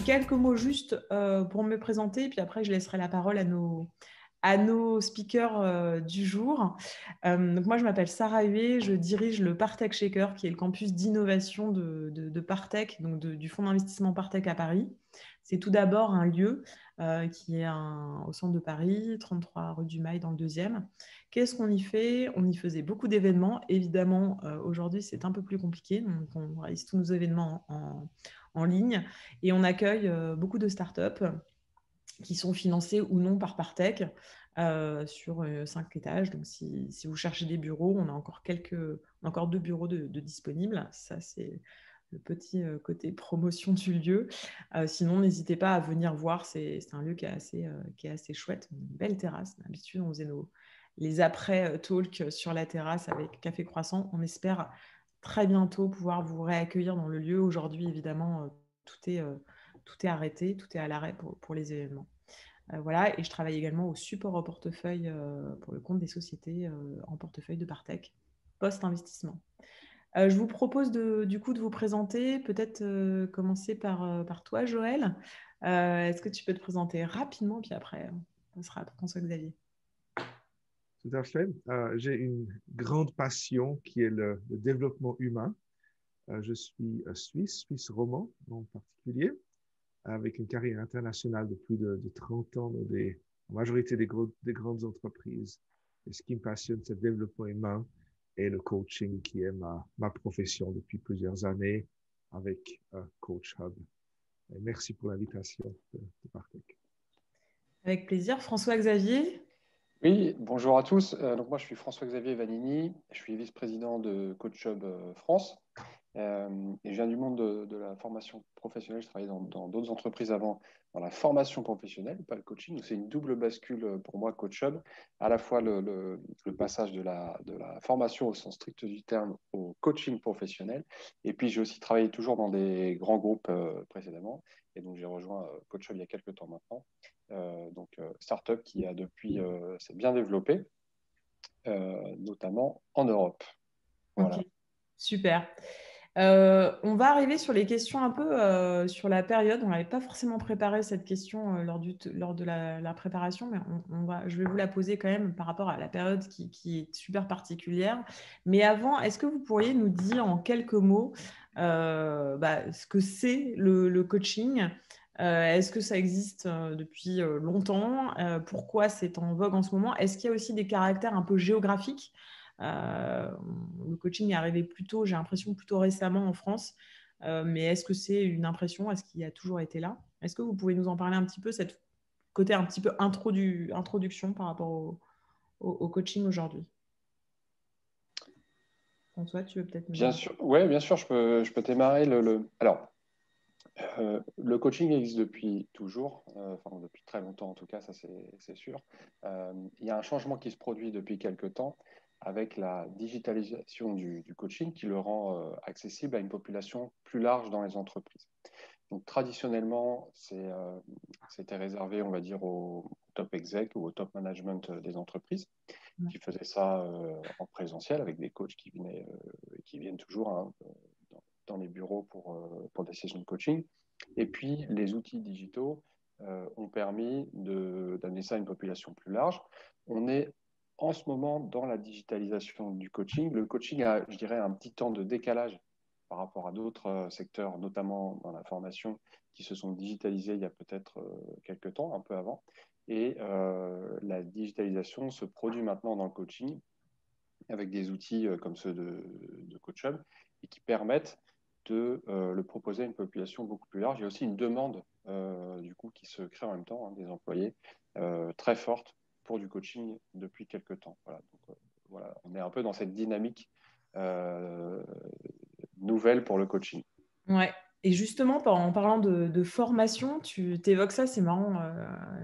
quelques mots juste pour me présenter, puis après je laisserai la parole à nos speakers du jour. Donc moi, je m'appelle Sarah Huet, je dirige le Partech Shaker, qui est le campus d'innovation de Partech, donc du fonds d'investissement Partech à Paris. C'est tout d'abord un lieu qui est au centre de Paris, 33 rue du Mail dans le 2e. Qu'est-ce qu'on y fait? On y faisait beaucoup d'événements. Évidemment, aujourd'hui, c'est un peu plus compliqué. Donc, on réalise tous nos événements en ligne et on accueille beaucoup de startups qui sont financés ou non par Partech sur 5 étages. Donc, si vous cherchez des bureaux, on a encore 2 bureaux de disponibles. Ça, c'est le petit côté promotion du lieu. Sinon, n'hésitez pas à venir voir. C'est un lieu qui est assez chouette. Une belle terrasse. D'habitude, on faisait les après-talks sur la terrasse avec café croissant. On espère très bientôt pouvoir vous réaccueillir dans le lieu. Aujourd'hui, évidemment, tout est arrêté, tout est à l'arrêt pour les événements. Voilà, et je travaille également au support au portefeuille pour le compte des sociétés en portefeuille de Partech, post-investissement. Je vous propose du coup de vous présenter, peut-être commencer par toi, Joël. Est-ce que tu peux te présenter rapidement, puis après, on sera à François-Xavier. Tout à fait. J'ai une grande passion qui est le développement humain. Je suis suisse romand en particulier, avec une carrière internationale de plus de 30 ans dans la majorité des grandes entreprises. Et ce qui me passionne, c'est le développement humain et le coaching qui est ma profession depuis plusieurs années avec Coach Hub. Et merci pour l'invitation de Partech. Avec plaisir. François-Xavier? Oui, bonjour à tous. Donc moi, je suis François-Xavier Vanini, je suis vice-président de Coach Hub France. Et je viens du monde de la formation professionnelle. Je travaillais dans d'autres entreprises avant, dans la formation professionnelle, pas le coaching. C'est une double bascule pour moi, Coach Hub. À la fois le passage de la formation au sens strict du terme au coaching professionnel. Et puis, j'ai aussi travaillé toujours dans des grands groupes précédemment. Et donc, j'ai rejoint Coach Hub il y a quelques temps maintenant. Startup qui a depuis s'est bien développée, notamment en Europe. Voilà. Ok, super. On va arriver sur les questions un peu sur la période. On n'avait pas forcément préparé cette question lors de la préparation, mais je vais vous la poser quand même par rapport à la période qui est super particulière. Mais avant, est-ce que vous pourriez nous dire en quelques mots ce que c'est le coaching? Est-ce que ça existe depuis longtemps? Pourquoi c'est en vogue en ce moment? Est-ce qu'il y a aussi des caractères un peu géographiques? Le coaching est arrivé plutôt, j'ai l'impression, plutôt récemment en France. Mais est-ce que c'est une impression? Est-ce qu'il a toujours été là? Est-ce que vous pouvez nous en parler un petit peu, cette côté un petit peu introduction par rapport au coaching aujourd'hui? François, tu veux peut-être Bien sûr, ouais, bien sûr, je peux démarrer Alors, le coaching existe depuis toujours, enfin depuis très longtemps en tout cas, ça c'est sûr. Il y a un changement qui se produit depuis quelques temps avec la digitalisation du coaching qui le rend accessible à une population plus large dans les entreprises. Donc traditionnellement, c'était réservé, on va dire, au top exec ou au top management des entreprises qui faisaient ça en présentiel avec des coachs qui viennent toujours dans les bureaux pour des sessions de coaching. Et puis, les outils digitaux ont permis d'amener ça à une population plus large. On est en ce moment dans la digitalisation du coaching. Le coaching a, je dirais, un petit temps de décalage par rapport à d'autres secteurs, notamment dans la formation, qui se sont digitalisés il y a peut-être quelques temps, un peu avant. Et la digitalisation se produit maintenant dans le coaching avec des outils comme ceux de Coach Hub et qui permettent de le proposer à une population beaucoup plus large. Il y a aussi une demande du coup qui se crée en même temps, des employés très forte pour du coaching depuis quelques temps. Voilà, donc, voilà, on est un peu dans cette dynamique nouvelle pour le coaching. Ouais. Et justement, en parlant de formation, tu évoques ça, c'est marrant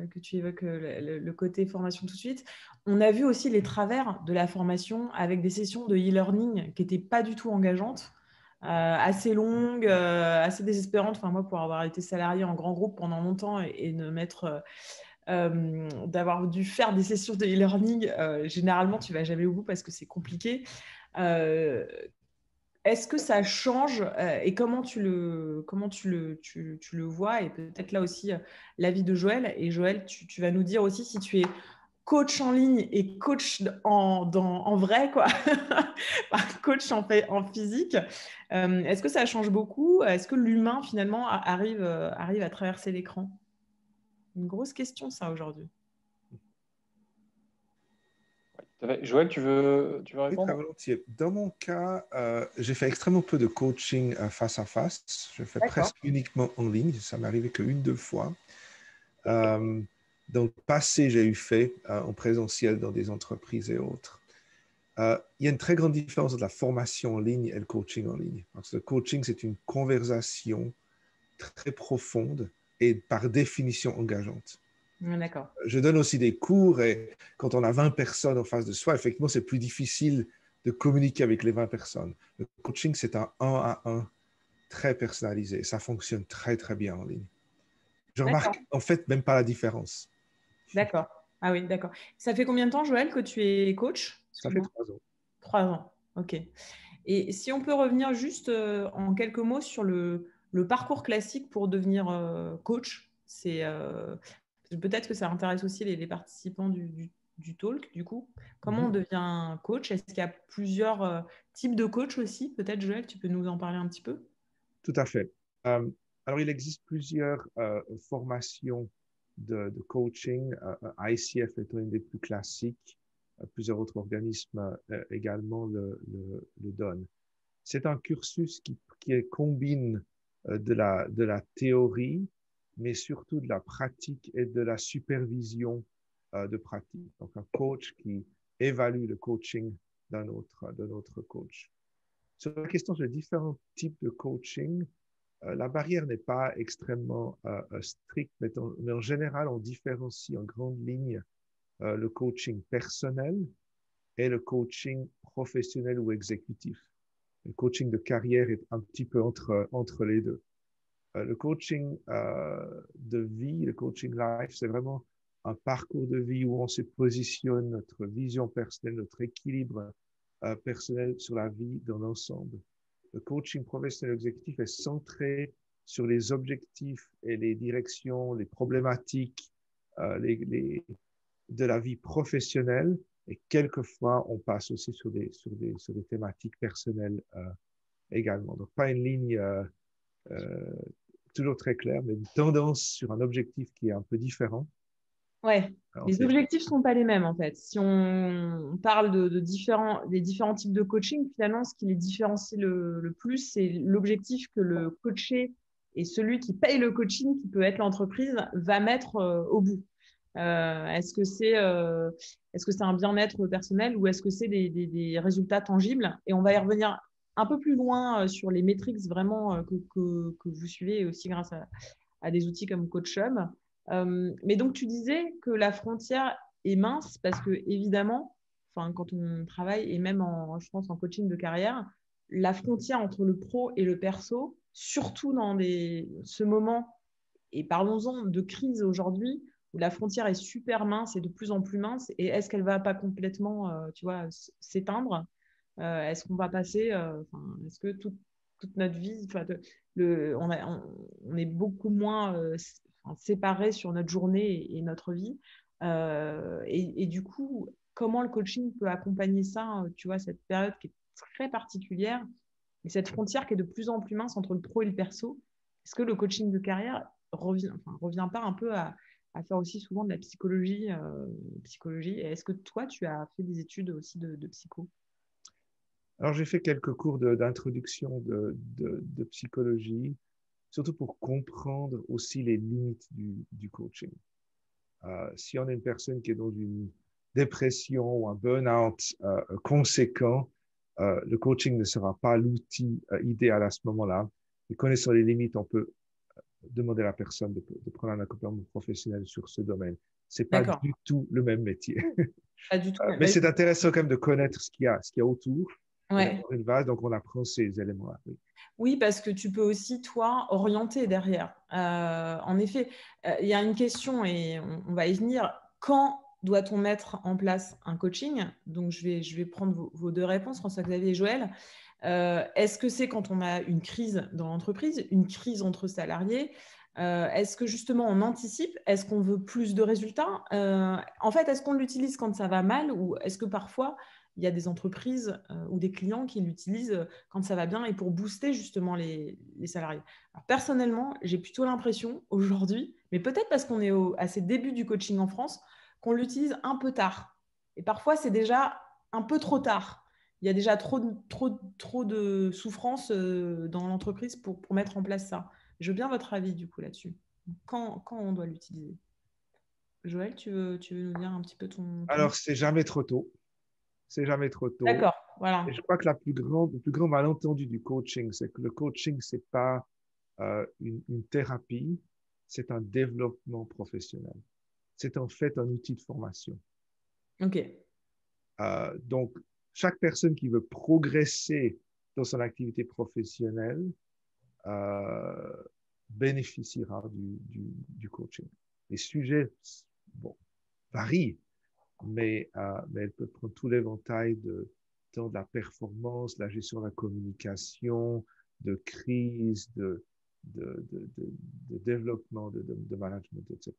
que tu évoques le côté formation tout de suite. On a vu aussi les travers de la formation avec des sessions de e-learning qui n'étaient pas du tout engageantes, assez longues, assez désespérantes. Enfin, moi, pour avoir été salarié en grand groupe pendant longtemps et de d'avoir dû faire des sessions de e-learning, généralement, tu ne vas jamais au bout parce que c'est compliqué. est-ce que ça change et comment tu le vois? Et peut-être là aussi l'avis de Joël. Et Joël, tu vas nous dire aussi si tu es coach en ligne et coach en vrai, quoi. Coach en physique. Est-ce que ça change beaucoup? Est-ce que l'humain, finalement, arrive à traverser l'écran? Une grosse question, ça, aujourd'hui. Joël, tu veux Oui, très répondre? volontiers. Dans mon cas, j'ai fait extrêmement peu de coaching face à face. Je fais D'accord. presque uniquement en ligne. Ça m'est arrivé qu'une, deux fois. Euh, dans le passé, j'ai eu fait en présentiel dans des entreprises et autres. Il y a une très grande différence entre la formation en ligne et le coaching en ligne. Parce que le coaching, c'est une conversation très profonde et par définition engageante. D'accord. Je donne aussi des cours et quand on a 20 personnes en face de soi, effectivement, c'est plus difficile de communiquer avec les 20 personnes. Le coaching, c'est un 1 à 1 très personnalisé. Ça fonctionne très, très bien en ligne. Je D'accord. remarque en fait même pas la différence. D'accord. Ah oui, d'accord. Ça fait combien de temps, Joël, que tu es coach? Ça fait Excuse-moi. 3 ans. 3 ans. OK. Et si on peut revenir juste en quelques mots sur le parcours classique pour devenir coach, c'est peut-être que ça intéresse aussi les participants du talk, du coup. Comment on devient coach? Est-ce qu'il y a plusieurs types de coach aussi? Peut-être, Joël, tu peux nous en parler un petit peu? Tout à fait. Euh, alors, il existe plusieurs formations de coaching, ICF étant une des plus classiques. Plusieurs autres organismes également le donnent. C'est un cursus qui combine de la théorie, mais surtout de la pratique et de la supervision de pratique. Donc, un coach qui évalue le coaching d'un autre coach. Sur la question de différents types de coaching, la barrière n'est pas extrêmement stricte, mais en général, on différencie en grande ligne le coaching personnel et le coaching professionnel ou exécutif. Le coaching de carrière est un petit peu entre les deux. Le coaching de vie, le coaching life, c'est vraiment un parcours de vie où on se positionne notre vision personnelle, notre équilibre personnel sur la vie dans l'ensemble. Le coaching professionnel exécutif est centré sur les objectifs et les directions, les problématiques de la vie professionnelle. Et quelquefois, on passe aussi sur des thématiques personnelles également. Donc, pas une ligne toujours très claire, mais une tendance sur un objectif qui est un peu différent. Ouais, Alors, les objectifs ne sont pas les mêmes en fait. Si on parle des différents types de coaching, finalement, ce qui les différencie le plus, c'est l'objectif que le coaché et celui qui paye le coaching, qui peut être l'entreprise, va mettre au bout. Est-ce que c'est un bien-être personnel ou est-ce que c'est des résultats tangibles? Et on va y revenir un peu plus loin sur les métriques vraiment que vous suivez aussi grâce à des outils comme CoachHub. Mais donc, tu disais que la frontière est mince parce que, évidemment, quand on travaille, et même je pense en coaching de carrière, la frontière entre le pro et le perso, surtout dans ce moment, et parlons-en de crise aujourd'hui, où la frontière est super mince et de plus en plus mince, et est-ce qu'elle ne va pas complètement, tu vois, s'éteindre? Est-ce qu'on va passer, est-ce que toute notre vie, on est beaucoup moins séparés sur notre journée et notre vie. Et du coup, comment le coaching peut accompagner ça, tu vois, cette période qui est très particulière et cette frontière qui est de plus en plus mince entre le pro et le perso? Est-ce que le coaching de carrière revient pas un peu à faire aussi souvent de la psychologie? Et est-ce que toi, tu as fait des études aussi de psycho? Alors, j'ai fait quelques cours d'introduction de psychologie, surtout pour comprendre aussi les limites du coaching. Si on est une personne qui est dans une dépression ou un burn-out conséquent, le coaching ne sera pas l'outil idéal à ce moment-là. Et connaissant les limites, on peut demander à la personne de prendre un accompagnement professionnel sur ce domaine. C'est pas D'accord, du tout le même métier. pas du tout. Mais c'est intéressant quand même de connaître ce qu'il y a autour et Ouais. d'avoir une base. Donc, on apprend ces éléments-là. Oui. Oui, parce que tu peux aussi, toi, orienter derrière. En effet, il y a une question et on va y venir. Quand doit-on mettre en place un coaching? Donc, je vais prendre vos deux réponses, François-Xavier et Joël. Est-ce que c'est quand on a une crise dans l'entreprise, une crise entre salariés? Est-ce que justement on anticipe? Est-ce qu'on veut plus de résultats? En fait, est-ce qu'on l'utilise quand ça va mal ou est-ce que parfois il y a des entreprises ou des clients qui l'utilisent quand ça va bien et pour booster justement les salariés? Alors, personnellement, j'ai plutôt l'impression aujourd'hui, mais peut-être parce qu'on est à ses débuts du coaching en France, qu'on l'utilise un peu tard. Et parfois, c'est déjà un peu trop tard. Il y a déjà trop de souffrance dans l'entreprise pour mettre en place ça. Je veux bien votre avis du coup là-dessus. Quand on doit l'utiliser? Joël, tu veux nous dire un petit peu ton... Alors, c'est jamais trop tôt. C'est jamais trop tôt. D'accord, voilà. Et je crois que le plus grand malentendu du coaching, c'est que le coaching, c'est pas une thérapie, c'est un développement professionnel. C'est en fait un outil de formation. Ok. Donc, chaque personne qui veut progresser dans son activité professionnelle euh, bénéficiera du coaching. Les sujets, bon, varient, mais elle peut prendre tout l'éventail tant de la performance, de la gestion de la communication, de crise, de développement, de management, etc.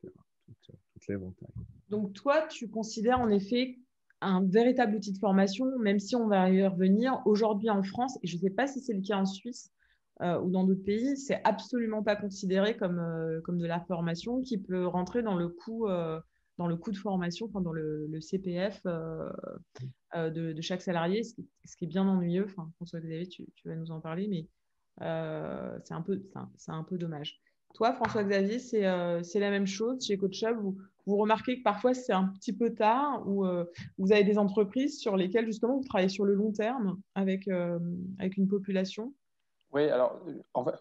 Tout l'éventail. Donc toi, tu considères en effet un véritable outil de formation, même si on va y revenir aujourd'hui en France, et je ne sais pas si c'est le cas en Suisse ou dans d'autres pays, c'est absolument pas considéré comme de la formation qui peut rentrer dans le coût de formation, enfin, dans le CPF de chaque salarié, ce qui est bien ennuyeux. Enfin, François-Xavier, tu vas nous en parler, mais c'est un peu dommage. Toi, François-Xavier, c'est la même chose chez CoachUp. Vous remarquez que parfois c'est un petit peu tard ou vous avez des entreprises sur lesquelles justement vous travaillez sur le long terme avec une population. Oui, alors, en fait,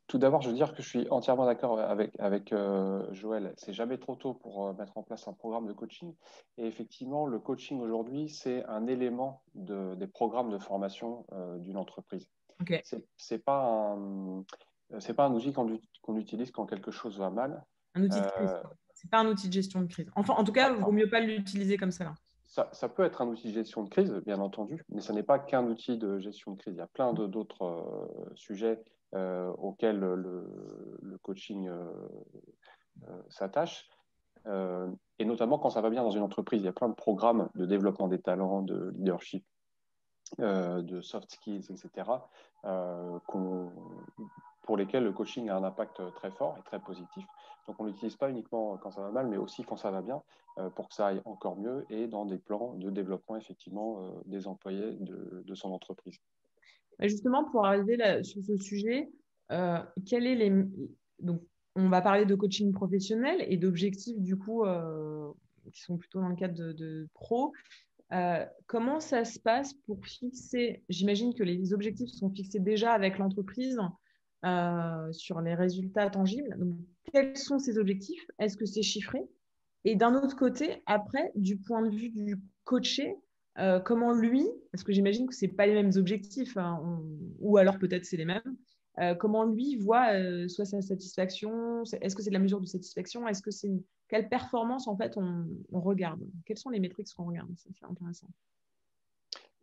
tout d'abord, je veux dire que je suis entièrement d'accord avec Joël. C'est jamais trop tôt pour mettre en place un programme de coaching. Et effectivement, le coaching aujourd'hui, c'est un élément des programmes de formation d'une entreprise. Ok. C'est pas un outil qu'on utilise quand quelque chose va mal. Un outil de crise, Euh, quoi. C'est pas un outil de gestion de crise. Enfin, en tout cas, il vaut mieux pas l'utiliser comme ça. Là. Ça peut être un outil de gestion de crise, bien entendu, mais ce n'est pas qu'un outil de gestion de crise. Il y a plein d'autres sujets auxquels le coaching s'attache. Et notamment quand ça va bien dans une entreprise, il y a plein de programmes de développement des talents, de leadership, de soft skills, etc., pour lesquels le coaching a un impact très fort et très positif. Donc on ne l'utilise pas uniquement quand ça va mal, mais aussi quand ça va bien, pour que ça aille encore mieux et dans des plans de développement effectivement des employés de son entreprise. Et justement, pour arriver là, sur ce sujet, quel est donc, on va parler de coaching professionnel et d'objectifs du coup qui sont plutôt dans le cadre de pro. Comment ça se passe pour fixer, j'imagine que les objectifs sont fixés déjà avec l'entreprise sur les résultats tangibles. Donc, quels sont ces objectifs? Est-ce que c'est chiffré? Et d'un autre côté, après, du point de vue du coaché, comment lui, parce que j'imagine que ce pas les mêmes objectifs, hein, ou alors peut-être c'est les mêmes, comment lui voit soit sa satisfaction, est-ce que c'est de la mesure de satisfaction, est-ce que c'est quelle performance en fait on regarde, quelles sont les métriques qu'on regarde, c'est intéressant.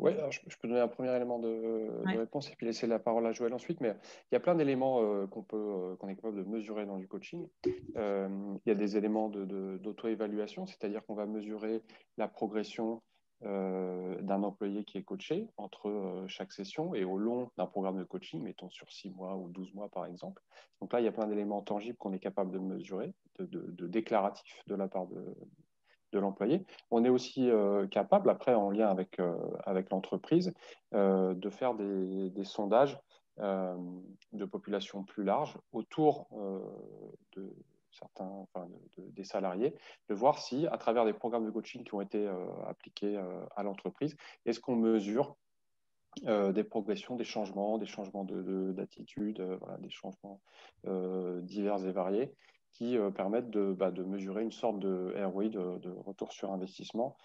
Oui, je peux donner un premier élément de Ouais. réponse et puis laisser la parole à Joël ensuite, mais il y a plein d'éléments qu'on est capable de mesurer dans du coaching. Il y a des éléments d'auto-évaluation, c'est-à-dire qu'on va mesurer la progression d'un employé qui est coaché entre chaque session et au long d'un programme de coaching, mettons sur 6 mois ou 12 mois par exemple. Donc là, il y a plein d'éléments tangibles qu'on est capable de mesurer, de déclaratifs de la part de l'employé. On est aussi capable, après en lien avec l'entreprise, de faire des sondages de population plus large autour de certains, enfin, des salariés, de voir si, à travers des programmes de coaching qui ont été appliqués à l'entreprise, est-ce qu'on mesure des progressions, des changements d'attitude, voilà, des changements divers et variés qui permettent de mesurer une sorte de ROI, de retour sur investissement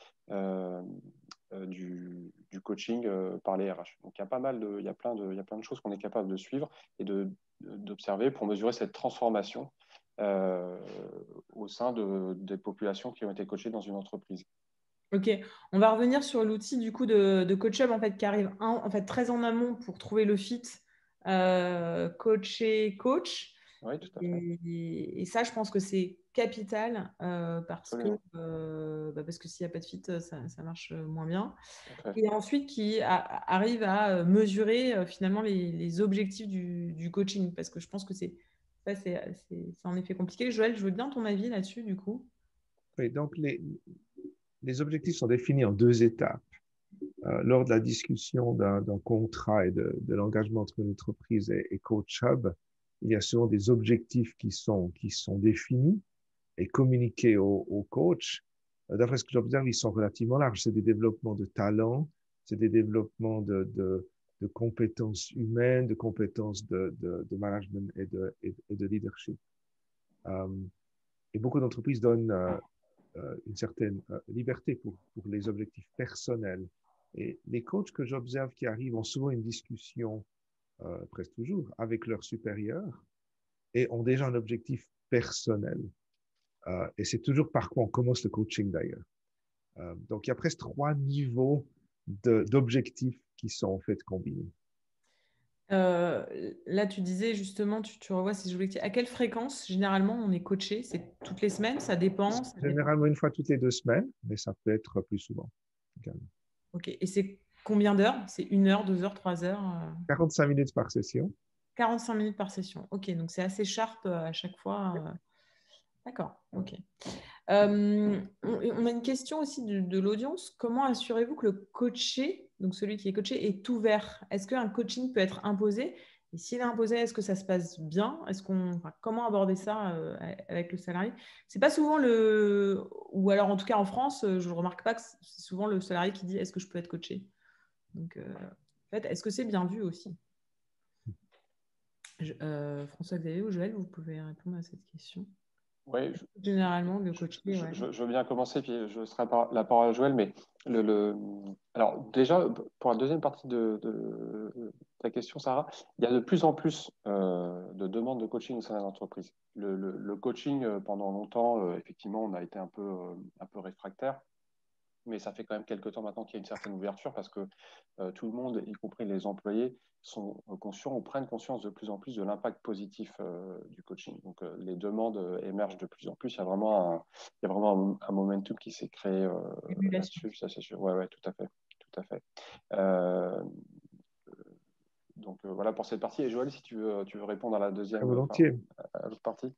du coaching par les RH. Donc il y a il y a plein de choses qu'on est capable de suivre et d'observer pour mesurer cette transformation au sein des populations qui ont été coachées dans une entreprise. Ok, on va revenir sur l'outil du coup de CoachHub en fait, qui arrive en fait, très en amont pour trouver le fit coaché coach. Oui, tout à fait. Et ça, je pense que c'est capital Absolument. parce que s'il n'y a pas de fit, ça marche moins bien. Tout à fait. Et ensuite, arrive à mesurer finalement les objectifs du coaching, parce que je pense que c'est en effet compliqué. Joël, je veux bien ton avis là-dessus, du coup. Oui, donc les objectifs sont définis en deux étapes. Lors de la discussion d'un contrat et de l'engagement entre une entreprise et Coach Hub, il y a souvent des objectifs qui sont définis et communiqués au coach. D'après ce que j'observe, ils sont relativement larges. C'est des développements de talent, c'est des développements de compétences humaines, de compétences de management et de leadership. Euh, et beaucoup d'entreprises donnent une certaine liberté pour les objectifs personnels. Et les coachs que j'observe qui arrivent ont souvent une discussion, presque toujours, avec leurs supérieurs et ont déjà un objectif personnel. Et c'est toujours par quoi on commence le coaching d'ailleurs. Donc il y a presque trois niveaux d'objectifs qui sont en fait combinés. Là, tu disais justement, tu revois ces objectifs. À quelle fréquence, généralement, on est coaché? C'est toutes les semaines? Ça dépend? Ça dépend. Généralement une fois toutes les 2 semaines, mais ça peut être plus souvent. Ok. Et c'est combien d'heures? C'est 1 heure, 2 heures, 3 heures? 45 minutes par session. 45 minutes par session. Ok, donc c'est assez sharp à chaque fois. D'accord, ok. On a une question aussi de l'audience. Comment assurez-vous que le coaché, donc celui qui est coaché, est ouvert? Est-ce qu'un coaching peut être imposé? Et s'il est imposé, est-ce que ça se passe bien? Comment aborder ça avec le salarié? C'est pas souvent ou alors en tout cas en France, je ne remarque pas que c'est souvent le salarié qui dit est-ce que je peux être coaché? Donc, en fait, est-ce que c'est bien vu aussi? François-Xavier ou Joël, vous pouvez répondre à cette question. Oui, Généralement, le coaché, ouais. je veux bien commencer, puis je serai la parole à Joël, mais alors déjà, pour la deuxième partie de ta question, Sarah, il y a de plus en plus de demandes de coaching au sein de l'entreprise. Le coaching, pendant longtemps, effectivement, on a été un peu réfractaire. Mais ça fait quand même quelques temps maintenant qu'il y a une certaine ouverture parce que tout le monde, y compris les employés, sont conscients ou prennent conscience de plus en plus de l'impact positif du coaching. Donc les demandes émergent de plus en plus. Il y a vraiment un momentum qui s'est créé Émulation. là-dessus, ça c'est sûr. Ouais, ouais, tout à fait. Tout à fait. Euh, donc voilà pour cette partie. Et Joël, si tu veux répondre à la Très deuxième, volontiers. à l'autre partie.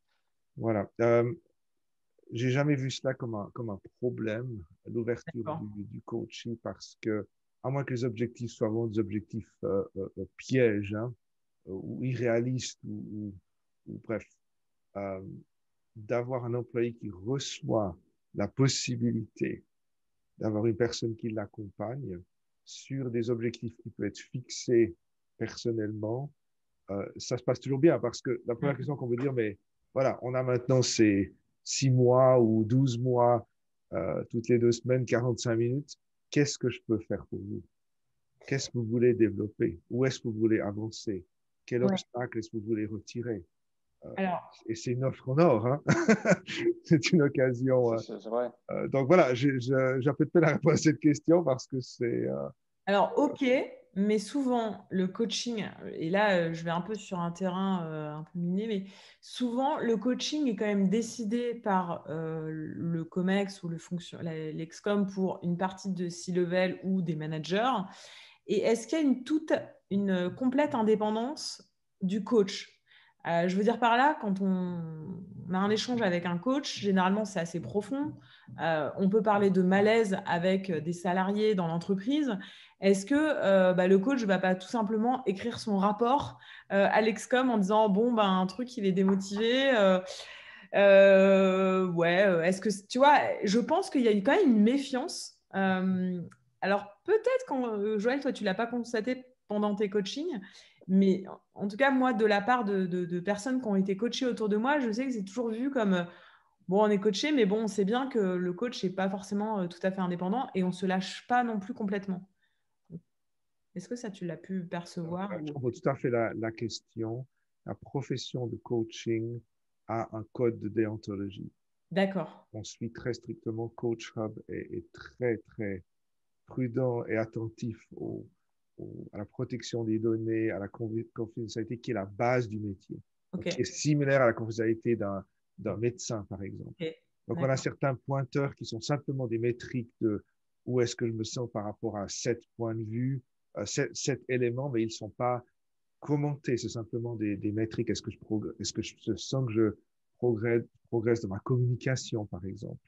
Voilà. J'ai jamais vu cela comme un problème, l'ouverture D'accord. du coaching, parce que, à moins que les objectifs soient vraiment des objectifs pièges, hein, ou irréalistes, ou bref, euh, d'avoir un employé qui reçoit la possibilité d'avoir une personne qui l'accompagne sur des objectifs qui peuvent être fixés personnellement, ça se passe toujours bien parce que la première question qu'on veut dire, mais voilà, on a maintenant ces 6 mois ou 12 mois, toutes les 2 semaines, 45 minutes. Qu'est-ce que je peux faire pour vous? Qu'est-ce que vous voulez développer? Où est-ce que vous voulez avancer? Quel Ouais. obstacle est-ce que vous voulez retirer? Alors, Et c'est une offre en or, hein? C'est une occasion. C'est vrai. Donc voilà, j'ai un peu de peine à répondre à cette question parce que c'est. ok, mais souvent, le coaching, et là, je vais un peu sur un terrain un peu miné, mais souvent, le coaching est quand même décidé par le COMEX ou l'EXCOM pour une partie de C-level ou des managers. Et est-ce qu'il y a une complète indépendance du coach? Je veux dire par là, quand on a un échange avec un coach, généralement c'est assez profond. On peut parler de malaise avec des salariés dans l'entreprise. Est-ce que le coach ne va pas tout simplement écrire son rapport à l'Excom en disant bon, ben, un truc, il est démotivé ouais, est-ce que tu vois, je pense qu'il y a quand même une méfiance. Alors peut-être quand Joël, toi, tu l'as pas constaté pendant tes coachings, mais en tout cas, moi, de la part de personnes qui ont été coachées autour de moi, je sais que c'est toujours vu comme bon, on est coaché, mais bon, on sait bien que le coach n'est pas forcément tout à fait indépendant et on se lâche pas non plus complètement. Est-ce que ça, tu l'as pu percevoir Je comprends tout à fait la question. La profession de coaching a un code de déontologie. D'accord. On suit très strictement. Coach Hub est très, très prudent et attentif à la protection des données, à la confidentialité qui est la base du métier, Ok. qui est similaire à la confidentialité d'un médecin, par exemple. Ok. Donc, on a certains pointeurs qui sont simplement des métriques de où est-ce que je me sens par rapport à 7 points de vue, 7 éléments, mais ils ne sont pas commentés. C'est simplement des métriques. Est-ce que je sens que je progresse dans ma communication, par exemple?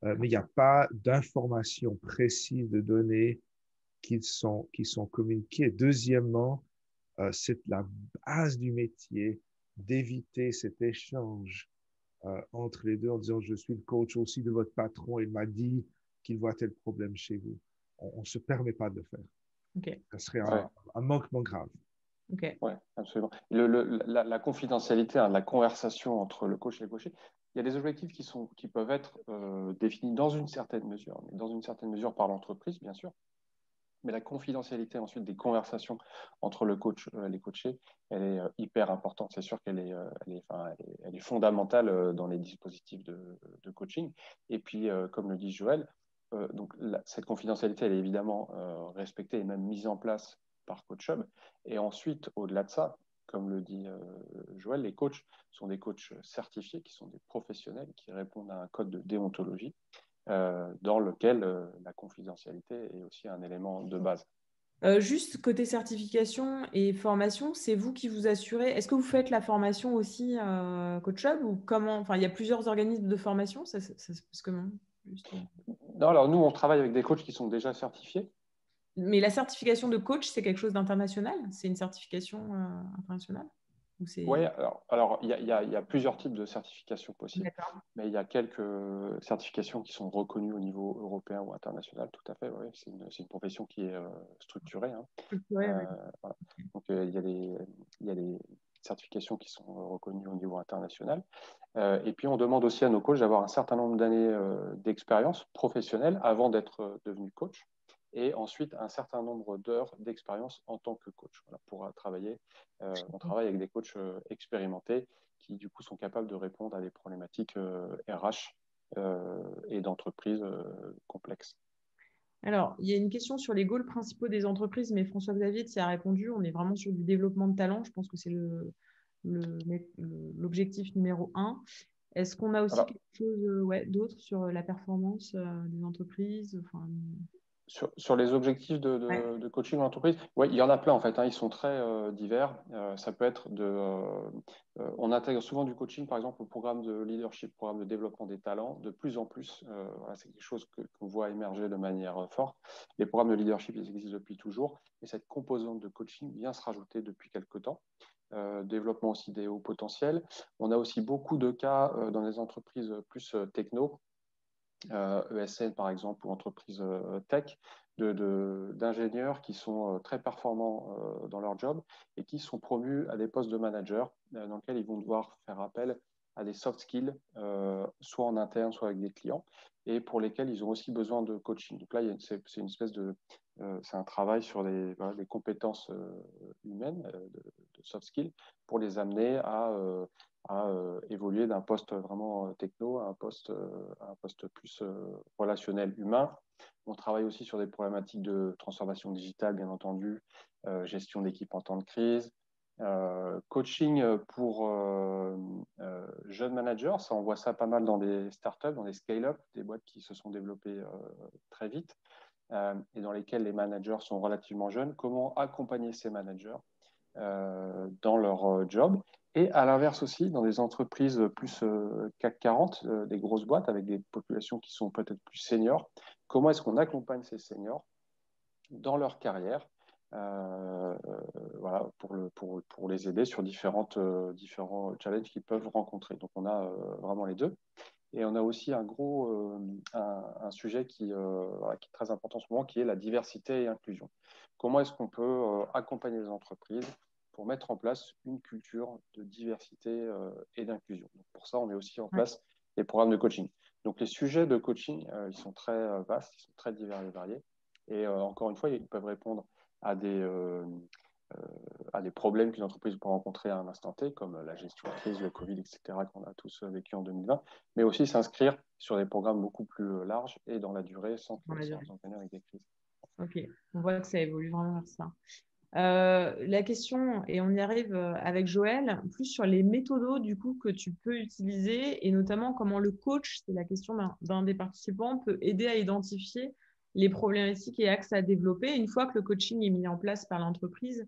Mais il n'y a pas d'informations précises de données qui sont communiquées. Deuxièmement, c'est la base du métier d'éviter cet échange entre les deux en disant je suis le coach aussi de votre patron, il m'a dit qu'il voit tel problème chez vous. On ne se permet pas de le faire. Ok. Ça serait Ouais. un manquement grave. Ok. Oui, absolument. La confidentialité, hein, la conversation entre le coach et le coaché, il y a des objectifs qui peuvent être définis dans une certaine mesure, mais dans une certaine mesure par l'entreprise, bien sûr. Mais la confidentialité ensuite des conversations entre le coach et les coachés, elle est hyper importante. C'est sûr elle est fondamentale dans les dispositifs de coaching. Et puis, comme le dit Joël, cette confidentialité, elle est évidemment respectée et même mise en place par CoachHub. Et ensuite, au-delà de ça, comme le dit Joël, les coachs sont des coachs certifiés, qui sont des professionnels, qui répondent à un code de déontologie dans lequel la confidentialité est aussi un élément de base. Juste côté certification et formation, c'est vous qui vous assurez. Est-ce que vous faites la formation aussi Coach Hub ou comment? Enfin, il y a plusieurs organismes de formation, ça se passe comment? Juste, Non, alors nous, on travaille avec des coachs qui sont déjà certifiés. Mais la certification de coach, c'est quelque chose d'international? C'est une certification internationale? Ou Oui, c'est... alors il y a plusieurs types de certifications possibles, D'accord. mais il y a quelques certifications qui sont reconnues au niveau européen ou international, tout à fait. Oui, c'est une profession qui est structurée. Hein. Ouais, ouais. Voilà. Donc il y a des certifications qui sont reconnues au niveau international. Et puis on demande aussi à nos coachs d'avoir un certain nombre d'années d'expérience professionnelle avant d'être devenu coach, et ensuite un certain nombre d'heures d'expérience en tant que coach. Voilà, pour travailler, on travaille avec des coachs expérimentés qui du coup sont capables de répondre à des problématiques RH et d'entreprises complexes. Alors, il y a une question sur les goals principaux des entreprises, mais François-Xavier y a répondu. On est vraiment sur du développement de talent. Je pense que c'est l'objectif numéro un. Est-ce qu'on a aussi Alors, quelque chose ouais, d'autre sur la performance des entreprises? Enfin, sur les objectifs ouais. de coaching en entreprise, ouais, il y en a plein en fait. Hein, ils sont très divers. Ça peut être on intègre souvent du coaching, par exemple, au programme de leadership, programme de développement des talents. De plus en plus, voilà, c'est quelque chose qu'on voit émerger de manière forte. Les programmes de leadership, ils existent depuis toujours, et cette composante de coaching vient se rajouter depuis quelques temps. Développement aussi des hauts potentiels. On a aussi beaucoup de cas dans les entreprises plus techno, ESN par exemple, ou entreprises tech, d'ingénieurs qui sont très performants dans leur job et qui sont promus à des postes de manager dans lesquels ils vont devoir faire appel à des soft skills, soit en interne, soit avec des clients, et pour lesquels ils ont aussi besoin de coaching. Donc là, c'est une espèce c'est un travail sur des compétences humaines, de soft skills, pour les amener à évoluer d'un poste vraiment techno à un poste plus relationnel humain. On travaille aussi sur des problématiques de transformation digitale, bien entendu, gestion d'équipe en temps de crise, coaching pour jeunes managers. Ça, on voit ça pas mal dans des startups, dans des scale-up, des boîtes qui se sont développées très vite et dans lesquelles les managers sont relativement jeunes. Comment accompagner ces managers dans leur job? Et à l'inverse aussi, dans des entreprises plus CAC 40, des grosses boîtes avec des populations qui sont peut-être plus seniors, comment est-ce qu'on accompagne ces seniors dans leur carrière voilà, pour les aider sur différents challenges qu'ils peuvent rencontrer. Donc on a vraiment les deux. Et on a aussi un sujet voilà, qui est très important en ce moment, qui est la diversité et inclusion. Comment est-ce qu'on peut accompagner les entreprises pour mettre en place une culture de diversité et d'inclusion? Donc pour ça, on met aussi en Ouais. place des programmes de coaching. Donc les sujets de coaching, ils sont très vastes, ils sont très divers et variés. Et encore une fois, ils peuvent répondre à à des problèmes qu'une entreprise peut rencontrer à un instant T, comme la gestion de crise, le Covid, etc., qu'on a tous vécu en 2020, mais aussi s'inscrire sur des programmes beaucoup plus larges et dans la durée sans venir avec des crises. Ok, on voit que ça évolue vraiment vers ça. La question, et on y arrive avec Joël, plus sur les méthodos du coup que tu peux utiliser et notamment comment le coach, c'est la question d'un des participants, peut aider à identifier les problématiques et axes à développer. Une fois que le coaching est mis en place par l'entreprise,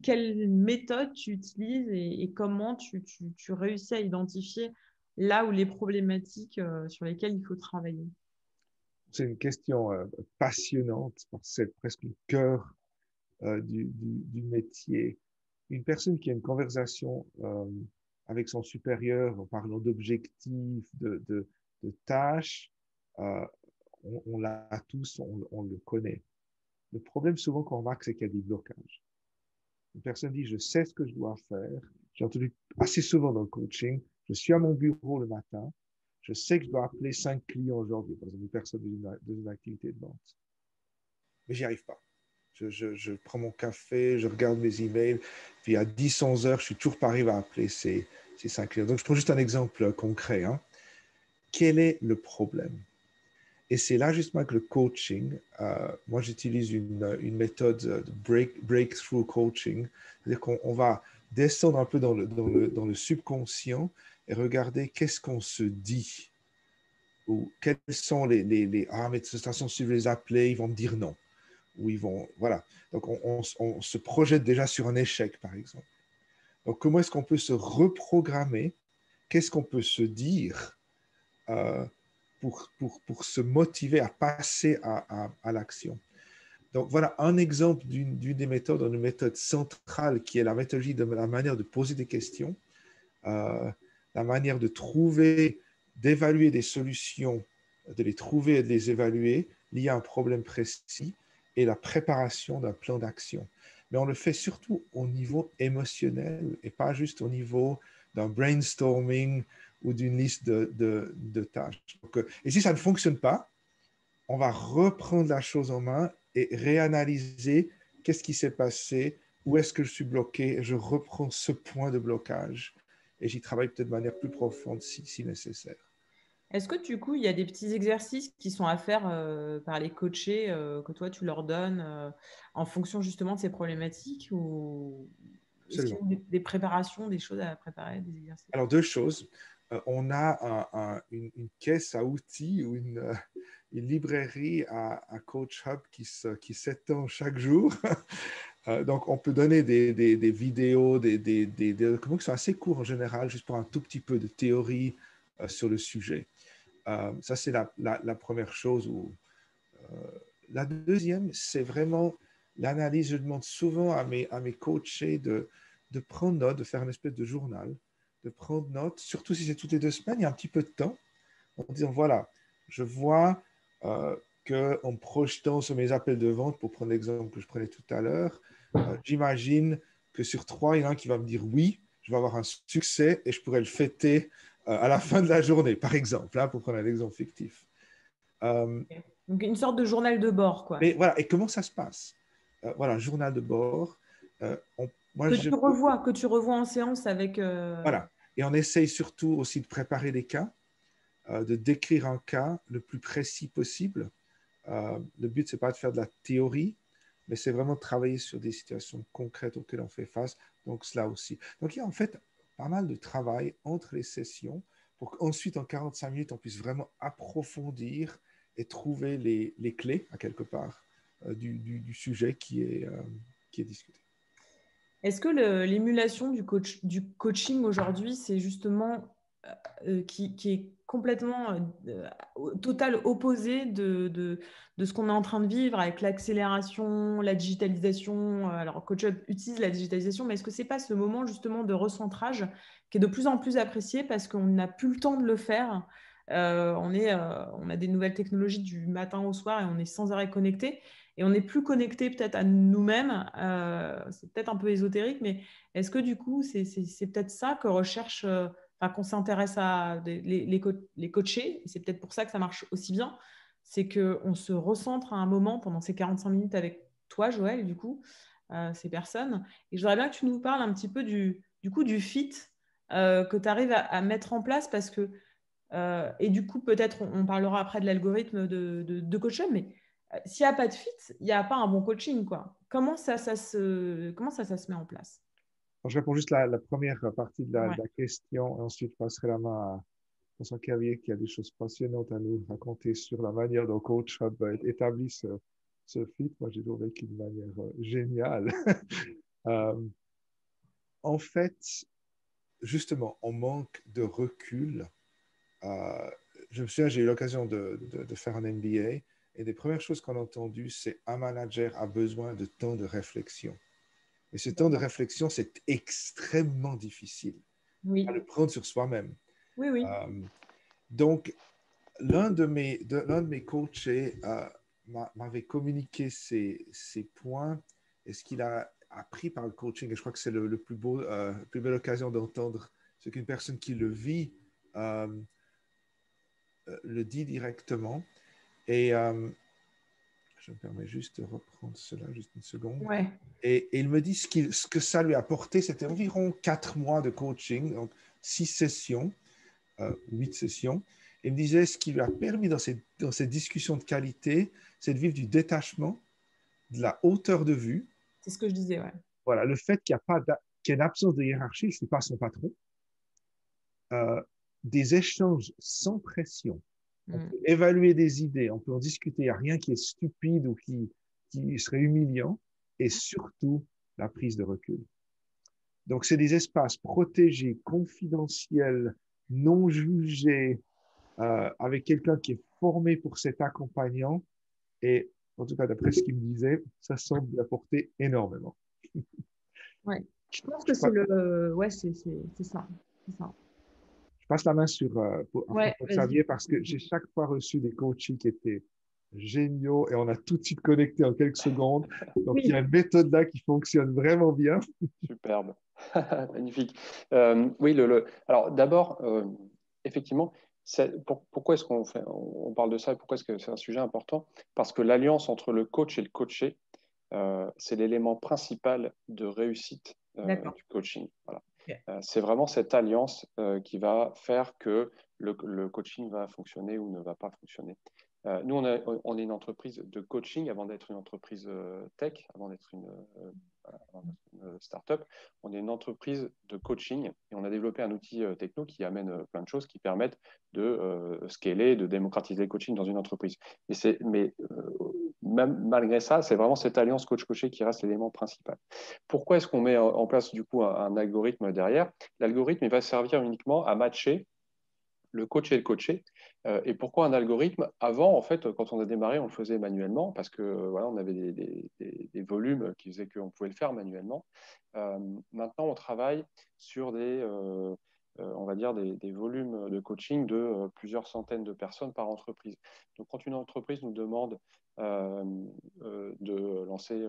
quelle méthode tu utilises et comment tu réussis à identifier là où les problématiques sur lesquelles il faut travailler? C'est une question passionnante, parce que c'est presque le cœur du métier. Une personne qui a une conversation avec son supérieur en parlant d'objectifs, de tâches, euh, on l'a tous, on le connaît. Le problème souvent qu'on remarque, c'est qu'il y a des blocages. Une personne dit, je sais ce que je dois faire. J'ai entendu assez souvent dans le coaching, je suis à mon bureau le matin, je sais que je dois appeler 5 clients aujourd'hui, par exemple, une personne d'une activité de vente. Mais j'y arrive pas. Je prends mon café, je regarde mes emails, puis à 10-11 heures, je suis toujours pas arrivé à appeler ces 5 clients. Donc, je prends juste un exemple concret. Hein. Quel est le problème? Et c'est là justement que le coaching, moi j'utilise une méthode de breakthrough coaching, c'est-à-dire qu'on va descendre un peu dans le subconscient et regarder qu'est-ce qu'on se dit, ou quels sont ah mais de toute façon si je les appeler, ils vont me dire non, ou ils vont, voilà. Donc on se projette déjà sur un échec par exemple. Donc comment est-ce qu'on peut se reprogrammer? Qu'est-ce qu'on peut se dire pour se motiver à passer à l'action. Donc voilà un exemple d'une des méthodes, une méthode centrale qui est la méthodologie de la manière de poser des questions, la manière de trouver, d'évaluer des solutions, de les trouver et de les évaluer liées à un problème précis et la préparation d'un plan d'action. Mais on le fait surtout au niveau émotionnel et pas juste au niveau d'un brainstorming ou d'une liste de tâches. Donc, et si ça ne fonctionne pas, on va reprendre la chose en main et réanalyser qu'est-ce qui s'est passé, où est-ce que je suis bloqué, et je reprends ce point de blocage et j'y travaille peut-être de manière plus profonde si nécessaire. Est-ce que du coup, il y a des petits exercices qui sont à faire par les coachés que toi, tu leur donnes en fonction justement de ces problématiques ou est-ce qu'il y a des préparations, des choses à préparer, des exercices? Alors, deux choses. On a une caisse à outils ou une librairie à Coach Hub qui s'étend chaque jour. Donc, on peut donner des vidéos, des documents qui sont assez courts en général, juste pour un tout petit peu de théorie sur le sujet. Ça, c'est la première chose. La deuxième, c'est vraiment l'analyse. Je demande souvent à mes coachés de prendre note, de faire une espèce de journal, de prendre note, surtout si c'est toutes les 2 semaines, il y a un petit peu de temps, en disant, voilà, je vois qu'en me projetant sur mes appels de vente, pour prendre l'exemple que je prenais tout à l'heure, j'imagine que sur 3, il y en a un qui va me dire oui, je vais avoir un succès et je pourrais le fêter à la fin de la journée, par exemple, hein, pour prendre un exemple fictif. Donc, une sorte de journal de bord, quoi. Mais voilà, et comment ça se passe? Voilà, un journal de bord. Que tu revois en séance avec... Voilà, et on essaye surtout aussi de préparer des cas, de décrire un cas le plus précis possible. Le but, c'est pas de faire de la théorie, mais c'est vraiment de travailler sur des situations concrètes auxquelles on fait face. Donc, cela aussi. Donc, il y a en fait pas mal de travail entre les sessions pour qu'ensuite, en 45 minutes, on puisse vraiment approfondir et trouver les clés, à quelque part, du sujet qui est discuté. Est-ce que l'émulation du coaching aujourd'hui, c'est justement qui est complètement total opposé de ce qu'on est en train de vivre avec l'accélération, la digitalisation. Alors, CoachUp utilise la digitalisation, mais est-ce que ce n'est pas ce moment justement de recentrage qui est de plus en plus apprécié parce qu'on n'a plus le temps de le faire? On a des nouvelles technologies du matin au soir et on est sans arrêt connecté. Et on n'est plus connecté peut-être à nous-mêmes. C'est peut-être un peu ésotérique, mais est-ce que du coup, c'est peut-être ça que recherche, qu'on s'intéresse à les coachés, et c'est peut-être pour ça que ça marche aussi bien, c'est qu'on se recentre à un moment pendant ces 45 minutes avec toi, Joël, du coup, ces personnes. Et je voudrais bien que tu nous parles un petit peu du coup du fit que tu arrives à mettre en place parce que, et du coup peut-être on parlera après de l'algorithme de coaching, mais s'il n'y a pas de fit, il n'y a pas un bon coaching, quoi. Comment ça se met en place? Alors, je réponds juste la première partie de Ouais. la question et ensuite je passerai la main à François Clavier qui a des choses passionnantes à nous raconter sur la manière dont Coach Hub établit ce fit. Moi, j'ai trouvé d'une manière géniale. Euh, en fait, justement, on manque de recul. Euh, je me souviens, j'ai eu l'occasion de faire un MBA et des premières choses qu'on a entendues, c'est un manager a besoin de temps de réflexion. Et ce temps de réflexion, c'est extrêmement difficile à Oui, le prendre sur soi-même. oui, oui. Euh, donc, l'un de mes coachés m'avait communiqué ces points et ce qu'il a appris par le coaching. Et je crois que c'est le plus beau, la plus belle occasion d'entendre ce qu'une personne qui le vit euh, le dit directement. Et je me permets juste de reprendre cela, juste une seconde. Ouais. Et il me dit ce que ça lui a apporté, c'était environ 4 mois de coaching, donc 6 sessions, 8 sessions. Il me disait ce qui lui a permis dans ces discussions de qualité, c'est de vivre du détachement, de la hauteur de vue. C'est ce que je disais, ouais. Voilà, le fait qu'il y ait une absence de hiérarchie, je ne suis pas son patron. Euh, des échanges sans pression. On Mm. peut évaluer des idées, on peut en discuter. Il n'y a rien qui est stupide ou qui serait humiliant. Et surtout, la prise de recul. Donc, c'est des espaces protégés, confidentiels, non jugés, avec quelqu'un qui est formé pour cet accompagnant. Et en tout cas, d'après ce qu'il me disait, ça semble lui apporter énormément. Ouais. Je pense que Je, c'est pa- le. Ouais, c'est ça. C'est ça. je passe la main à Ouais, François vas-y. Xavier parce que j'ai chaque fois reçu des coachings qui étaient géniaux et on a tout de suite connecté en quelques secondes. Donc, il y a Oui. une méthode là qui fonctionne vraiment bien. Superbe, magnifique. Oui, alors d'abord, effectivement, pourquoi est-ce on parle de ça et pourquoi est-ce que c'est un sujet important? Parce que l'alliance entre le coach et le coaché, c'est l'élément principal de réussite D'accord. du coaching. Voilà. Ok. C'est vraiment cette alliance qui va faire que le coaching va fonctionner ou ne va pas fonctionner. Nous, on est une entreprise de coaching avant d'être une entreprise tech, avant d'être une start-up. On est une entreprise de coaching et on a développé un outil techno qui amène plein de choses qui permettent de scaler, de démocratiser le coaching dans une entreprise. Mais même malgré ça, c'est vraiment cette alliance coach-coché qui reste l'élément principal. Pourquoi est-ce qu'on met en place du coup un algorithme derrière? L'algorithme, il va servir uniquement à matcher le coach et le coaché. Et pourquoi un algorithme? Avant, en fait, quand on a démarré, on le faisait manuellement parce que voilà, on avait des volumes qui faisaient qu'on pouvait le faire manuellement. Maintenant, on travaille sur on va dire des volumes de coaching de plusieurs centaines de personnes par entreprise. Donc, quand une entreprise nous demande de lancer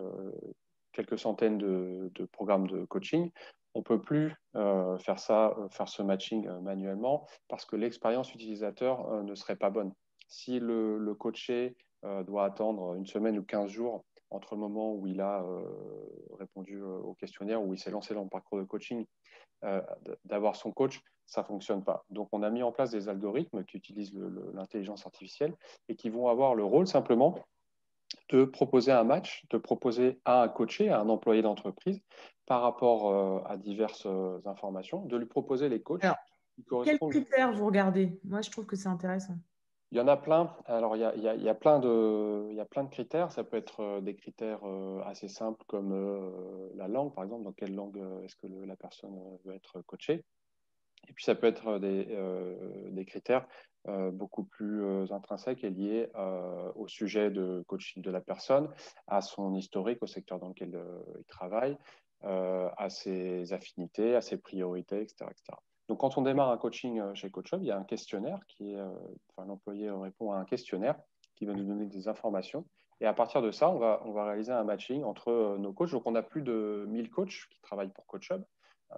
quelques centaines de programmes de coaching, on ne peut plus faire ce matching manuellement parce que l'expérience utilisateur ne serait pas bonne. Si le coaché doit attendre une semaine ou 15 jours entre le moment où il a répondu au questionnaire, où il s'est lancé dans le parcours de coaching, d'avoir son coach, ça ne fonctionne pas. Donc, on a mis en place des algorithmes qui utilisent l'intelligence artificielle et qui vont avoir le rôle simplement de proposer un match, de proposer à un coaché, à un employé d'entreprise, par rapport à diverses informations, de lui proposer les coachs Alors, qui quels correspondent. critères vous regardez? Moi, je trouve que c'est intéressant. Il y en a plein. Alors, il y a plein de critères. Ça peut être des critères assez simples comme la langue, par exemple. Dans quelle langue est-ce que la personne veut être coachée? Et puis, ça peut être des critères beaucoup plus intrinsèques et liés au sujet de coaching de la personne, à son historique, au secteur dans lequel il travaille, à ses affinités, à ses priorités, etc., etc. Donc, quand on démarre un coaching chez CoachUp, il y a un questionnaire l'employé répond à un questionnaire qui va nous donner des informations. Et à partir de ça, on va réaliser un matching entre nos coachs. Donc, on a plus de 1000 coachs qui travaillent pour CoachUp.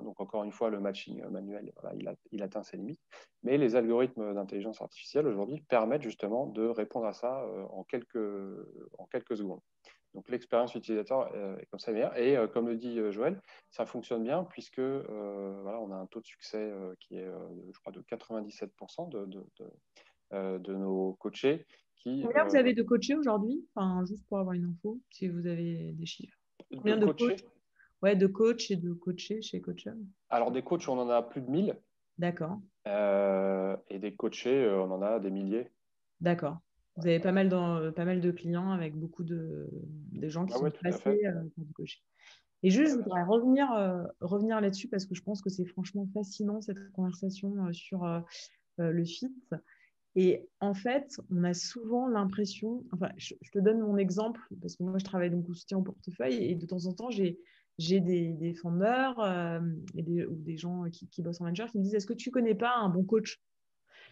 Donc, encore une fois, le matching manuel, voilà, il atteint ses limites. Mais les algorithmes d'intelligence artificielle aujourd'hui permettent justement de répondre à ça en quelques secondes. Donc, l'expérience utilisateur est comme ça meilleure. Et comme le dit Joël, ça fonctionne bien puisque voilà, on a un taux de succès qui est, je crois, de 97% de nos coachés qui, Combien vous avez de coachés aujourd'hui? Enfin, juste pour avoir une info, si vous avez des chiffres. de Combien de coachés. coachs? Ouais, de coachs et de coachés chez Coachum. Alors, des coachs, on en a plus de 1000. D'accord, Et des coachés, on en a des milliers. d'accord. Vous avez pas mal de clients avec beaucoup de gens qui Ah sont ouais, tout à fait. passés pour du coaching. Et juste, Ouais, je bien voudrais sûr. revenir là-dessus parce que je pense que c'est franchement fascinant cette conversation sur le fit. Et en fait, on a souvent l'impression, enfin, je te donne mon exemple, parce que moi, je travaille donc au soutien au portefeuille, et de temps en temps, j'ai des fondeurs ou des gens qui bossent en manager qui me disent, est-ce que tu connais pas un bon coach?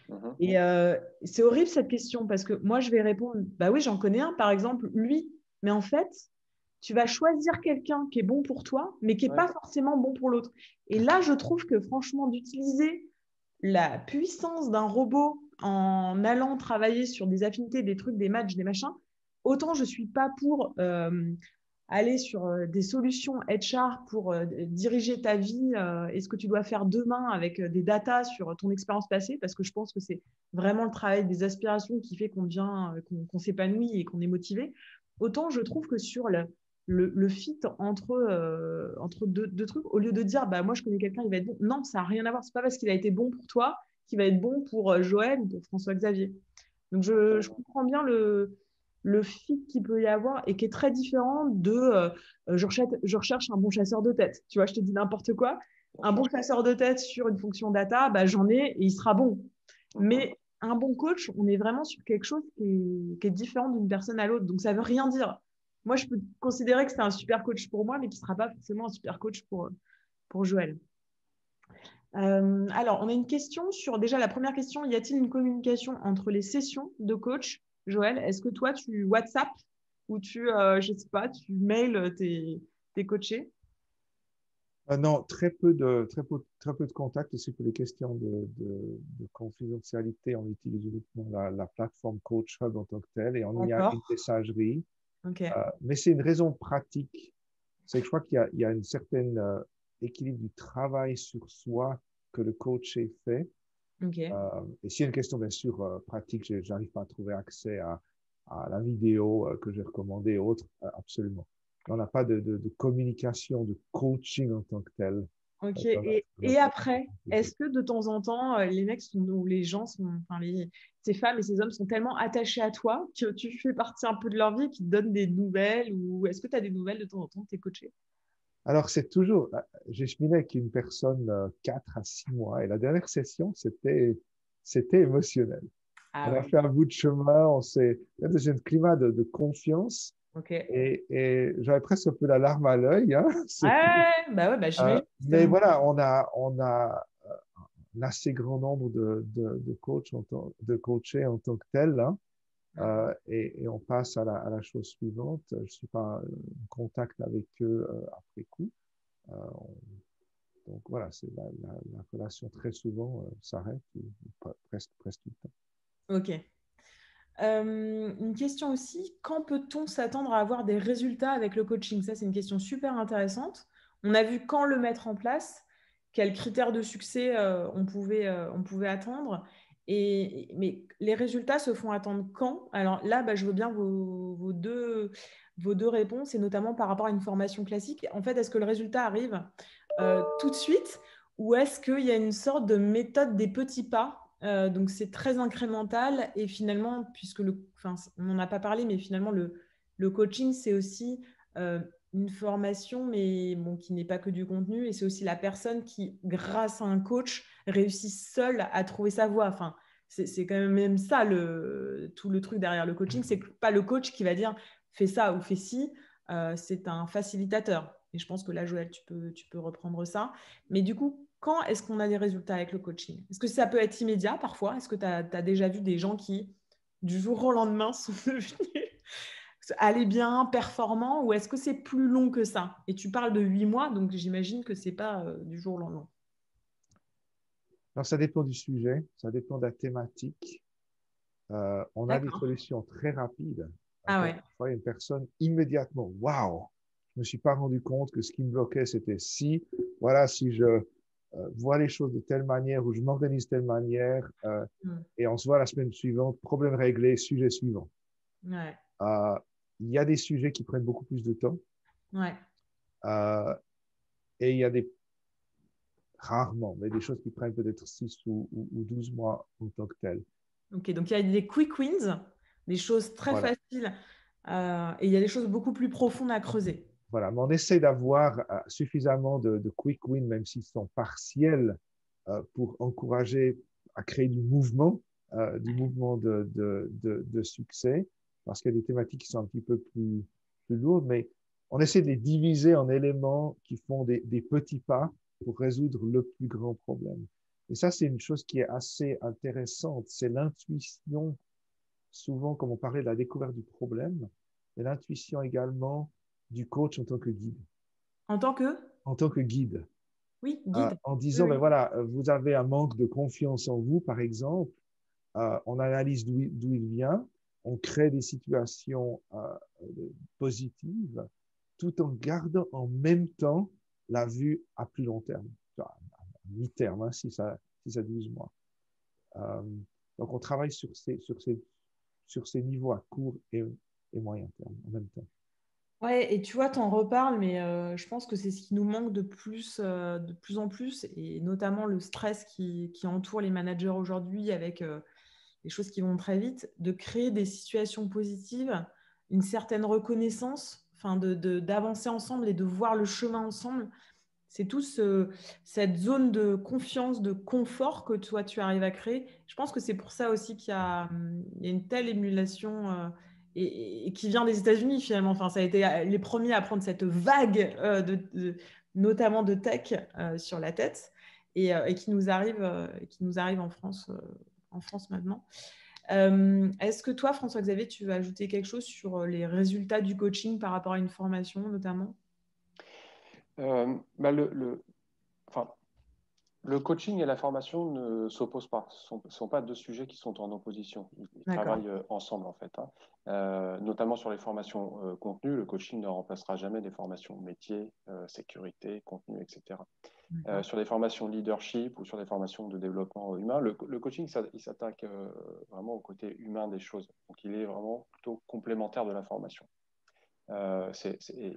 Mhm. Et c'est horrible cette question, parce que moi, je vais répondre, bah oui, j'en connais un, par exemple, lui. Mais en fait, tu vas choisir quelqu'un qui est bon pour toi, mais qui n'est Ouais. pas forcément bon pour l'autre. Et là, je trouve que franchement, d'utiliser la puissance d'un robot en allant travailler sur des affinités, des trucs, des matchs, des machins, autant je ne suis pas pour aller sur des solutions HR pour diriger ta vie et ce que tu dois faire demain avec des datas sur ton expérience passée, parce que je pense que c'est vraiment le travail des aspirations qui fait qu'on s'épanouit et qu'on est motivé. Autant je trouve que sur le fit entre deux trucs, au lieu de dire bah, moi je connais quelqu'un, il va être bon. Non, ça n'a rien à voir. C'est pas parce qu'il a été bon pour toi qu'il va être bon pour Joël ou pour François-Xavier. Donc je Absolument. comprends bien le fit qu'il peut y avoir et qui est très différent de je recherche un bon chasseur de tête. Tu vois, je te dis n'importe quoi. Bien Un bon sûr. chasseur de tête sur une fonction data, bah, j'en ai et il sera bon. Mhm. Mais un bon coach, on est vraiment sur quelque chose qui est différent d'une personne à l'autre. Donc ça veut rien dire. Moi, je peux considérer que c'est un super coach pour moi, mais qui ne sera pas forcément un super coach pour Joël. Alors, on a une question sur déjà la première question. Y a-t-il une communication entre les sessions de coach, Joël? Est-ce que toi, tu WhatsApp ou je sais pas, tu mails tes coachés? Non, très peu de contacts aussi pour les questions de confidentialité. On utilise uniquement la plateforme Coach Hub en tant que telle et on y a D'accord. une messagerie. Ok. Mais c'est une raison pratique. C'est que je crois qu'il y a une certaine équilibre du travail sur soi que le coach est fait. Ok. Et s'il y a une question, bien sûr, pratique, j'arrive pas à trouver accès à la vidéo que j'ai recommandée et autres, absolument. Mais on n'a pas de communication, de coaching en tant que tel. Ok. Dans Et notre après, est-ce que de temps en temps, les mecs ou les gens enfin, ces femmes et ces hommes sont tellement attachés à toi que tu fais partie un peu de leur vie et qu'ils te donnent des nouvelles ou est-ce que tu as des nouvelles de temps en temps de tes coachés? Alors, c'est toujours, j'ai cheminé avec une personne 4 à 6 mois et la dernière session, c'était émotionnel. Ah On a ouais. fait un bout de chemin, on s'est, dans un climat de confiance Ok. et j'avais presque un peu la larme à l'œil, hein. Ouais, bah j'imagine. Mais voilà, on a un assez grand nombre de coachs, de coachés en tant que tels, hein. Et on passe à la chose suivante. Je suis pas en contact avec eux après coup. Euh, on- donc voilà, c'est la relation très souvent s'arrête presque tout le temps. Ok. Une question aussi, quand peut-on s'attendre à avoir des résultats avec le coaching? Ça, c'est une question super intéressante. On a vu quand le mettre en place, quels critères de succès on pouvait attendre. Mais les résultats se font attendre quand? Alors là, bah, je veux bien vos deux réponses, et notamment par rapport à une formation classique. En fait, est-ce que le résultat arrive tout de suite ou est-ce qu'il y a une sorte de méthode des petits pas? Donc c'est très incrémental et finalement, enfin, on n'en a pas parlé, mais finalement le coaching c'est aussi une formation, mais bon, qui n'est pas que du contenu, et c'est aussi la personne qui, grâce à un coach, réussit seule à trouver sa voie. Enfin, c'est quand même ça tout le truc derrière le coaching, c'est pas le coach qui va dire fais ça ou fais ci, c'est un facilitateur. Et je pense que là, Joël, tu peux reprendre ça. Mais du coup, quand est-ce qu'on a des résultats avec le coaching? Est-ce que ça peut être immédiat parfois? Est-ce que tu as déjà vu des gens qui, du jour au lendemain, sont devenus aller bien, performants, ou est-ce que c'est plus long que ça? Et tu parles de 8 mois, donc j'imagine que c'est pas du jour au lendemain. Alors ça dépend du sujet, ça dépend de la thématique. On a des D'accord. solutions très rapides. Ah ouais. Parfois, une personne immédiatement, waouh, je ne me suis pas rendu compte que ce qui me bloquait, c'était si, voilà, si je vois les choses de telle manière ou je m'organise de telle manière, et on se voit la semaine suivante, problème réglé, sujet suivant. Ouais. Euh, il y a des sujets qui prennent beaucoup plus de temps Ouais. euh, et il y a rarement, mais des choses qui prennent peut-être 6 ou 12 mois en tant que telles. Ok, donc il y a des quick wins, des choses très Voilà. faciles, et il y a des choses beaucoup plus profondes à creuser. Voilà, mais on essaie d'avoir suffisamment de quick wins, même s'ils sont partiels, pour encourager à créer du mouvement de succès, parce qu'il y a des thématiques qui sont un petit peu plus lourdes, mais on essaie de les diviser en éléments qui font des petits pas pour résoudre le plus grand problème. Et ça, c'est une chose qui est assez intéressante, c'est l'intuition, souvent, comme on parlait de la découverte du problème, et l'intuition également du coach en tant que guide. En tant que? En tant que guide. Oui, guide. En Oui, disant, oui. ben voilà, vous avez un manque de confiance en vous, par exemple, on analyse d'où il vient, on crée des situations positives, tout en gardant en même temps la vue à plus long terme, à mi-terme, hein, 6 à 12 mois. Donc, on travaille sur ces niveaux à court et moyen terme en même temps. Ouais, et tu vois, tu en reparles, mais je pense que c'est ce qui nous manque de plus en plus, et notamment le stress qui entoure les managers aujourd'hui avec les choses qui vont très vite, de créer des situations positives, une certaine reconnaissance, enfin d'avancer ensemble et de voir le chemin ensemble. C'est tout cette zone de confiance, de confort que toi, tu arrives à créer. Je pense que c'est pour ça aussi il y a une telle émulation et qui vient des États-Unis finalement. Enfin, ça a été les premiers à prendre cette vague notamment de tech sur la tête et qui nous arrive en France maintenant. Est-ce que toi, François-Xavier, tu veux ajouter quelque chose sur les résultats du coaching par rapport à une formation notamment? Bah, enfin, le coaching et la formation ne s'opposent pas. Ce ne sont pas deux sujets qui sont en opposition. Ils D'accord. travaillent ensemble, en fait. Notamment sur les formations contenu, le coaching ne remplacera jamais des formations métiers, sécurité, contenu, etc. Sur des formations leadership ou sur des formations de développement humain, le coaching, il s'attaque vraiment au côté humain des choses. Donc, il est vraiment plutôt complémentaire de la formation.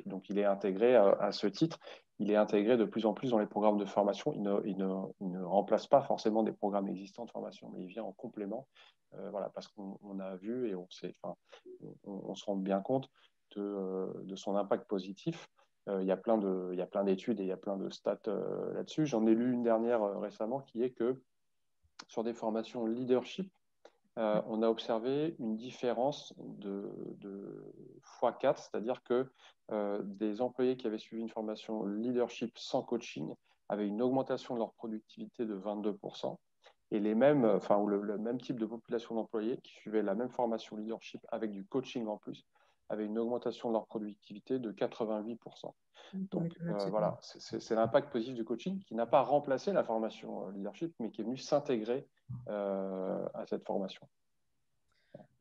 Donc, il est intégré à ce titre. Il est intégré de plus en plus dans les programmes de formation. Il ne remplace pas forcément des programmes existants de formation, mais il vient en complément. Voilà, parce qu'on a vu et on se rend bien compte de son impact positif. Il y a plein d'études et il y a plein de stats là-dessus. J'en ai lu une dernière récemment qui est que sur des formations leadership, on a observé une différence de x4, c'est-à-dire que des employés qui avaient suivi une formation leadership sans coaching avaient une augmentation de leur productivité de 22%, et le même type de population d'employés qui suivaient la même formation leadership avec du coaching en plus avaient une augmentation de leur productivité de 88%. Donc voilà, c'est l'impact positif du coaching qui n'a pas remplacé la formation leadership, mais qui est venu s'intégrer à cette formation.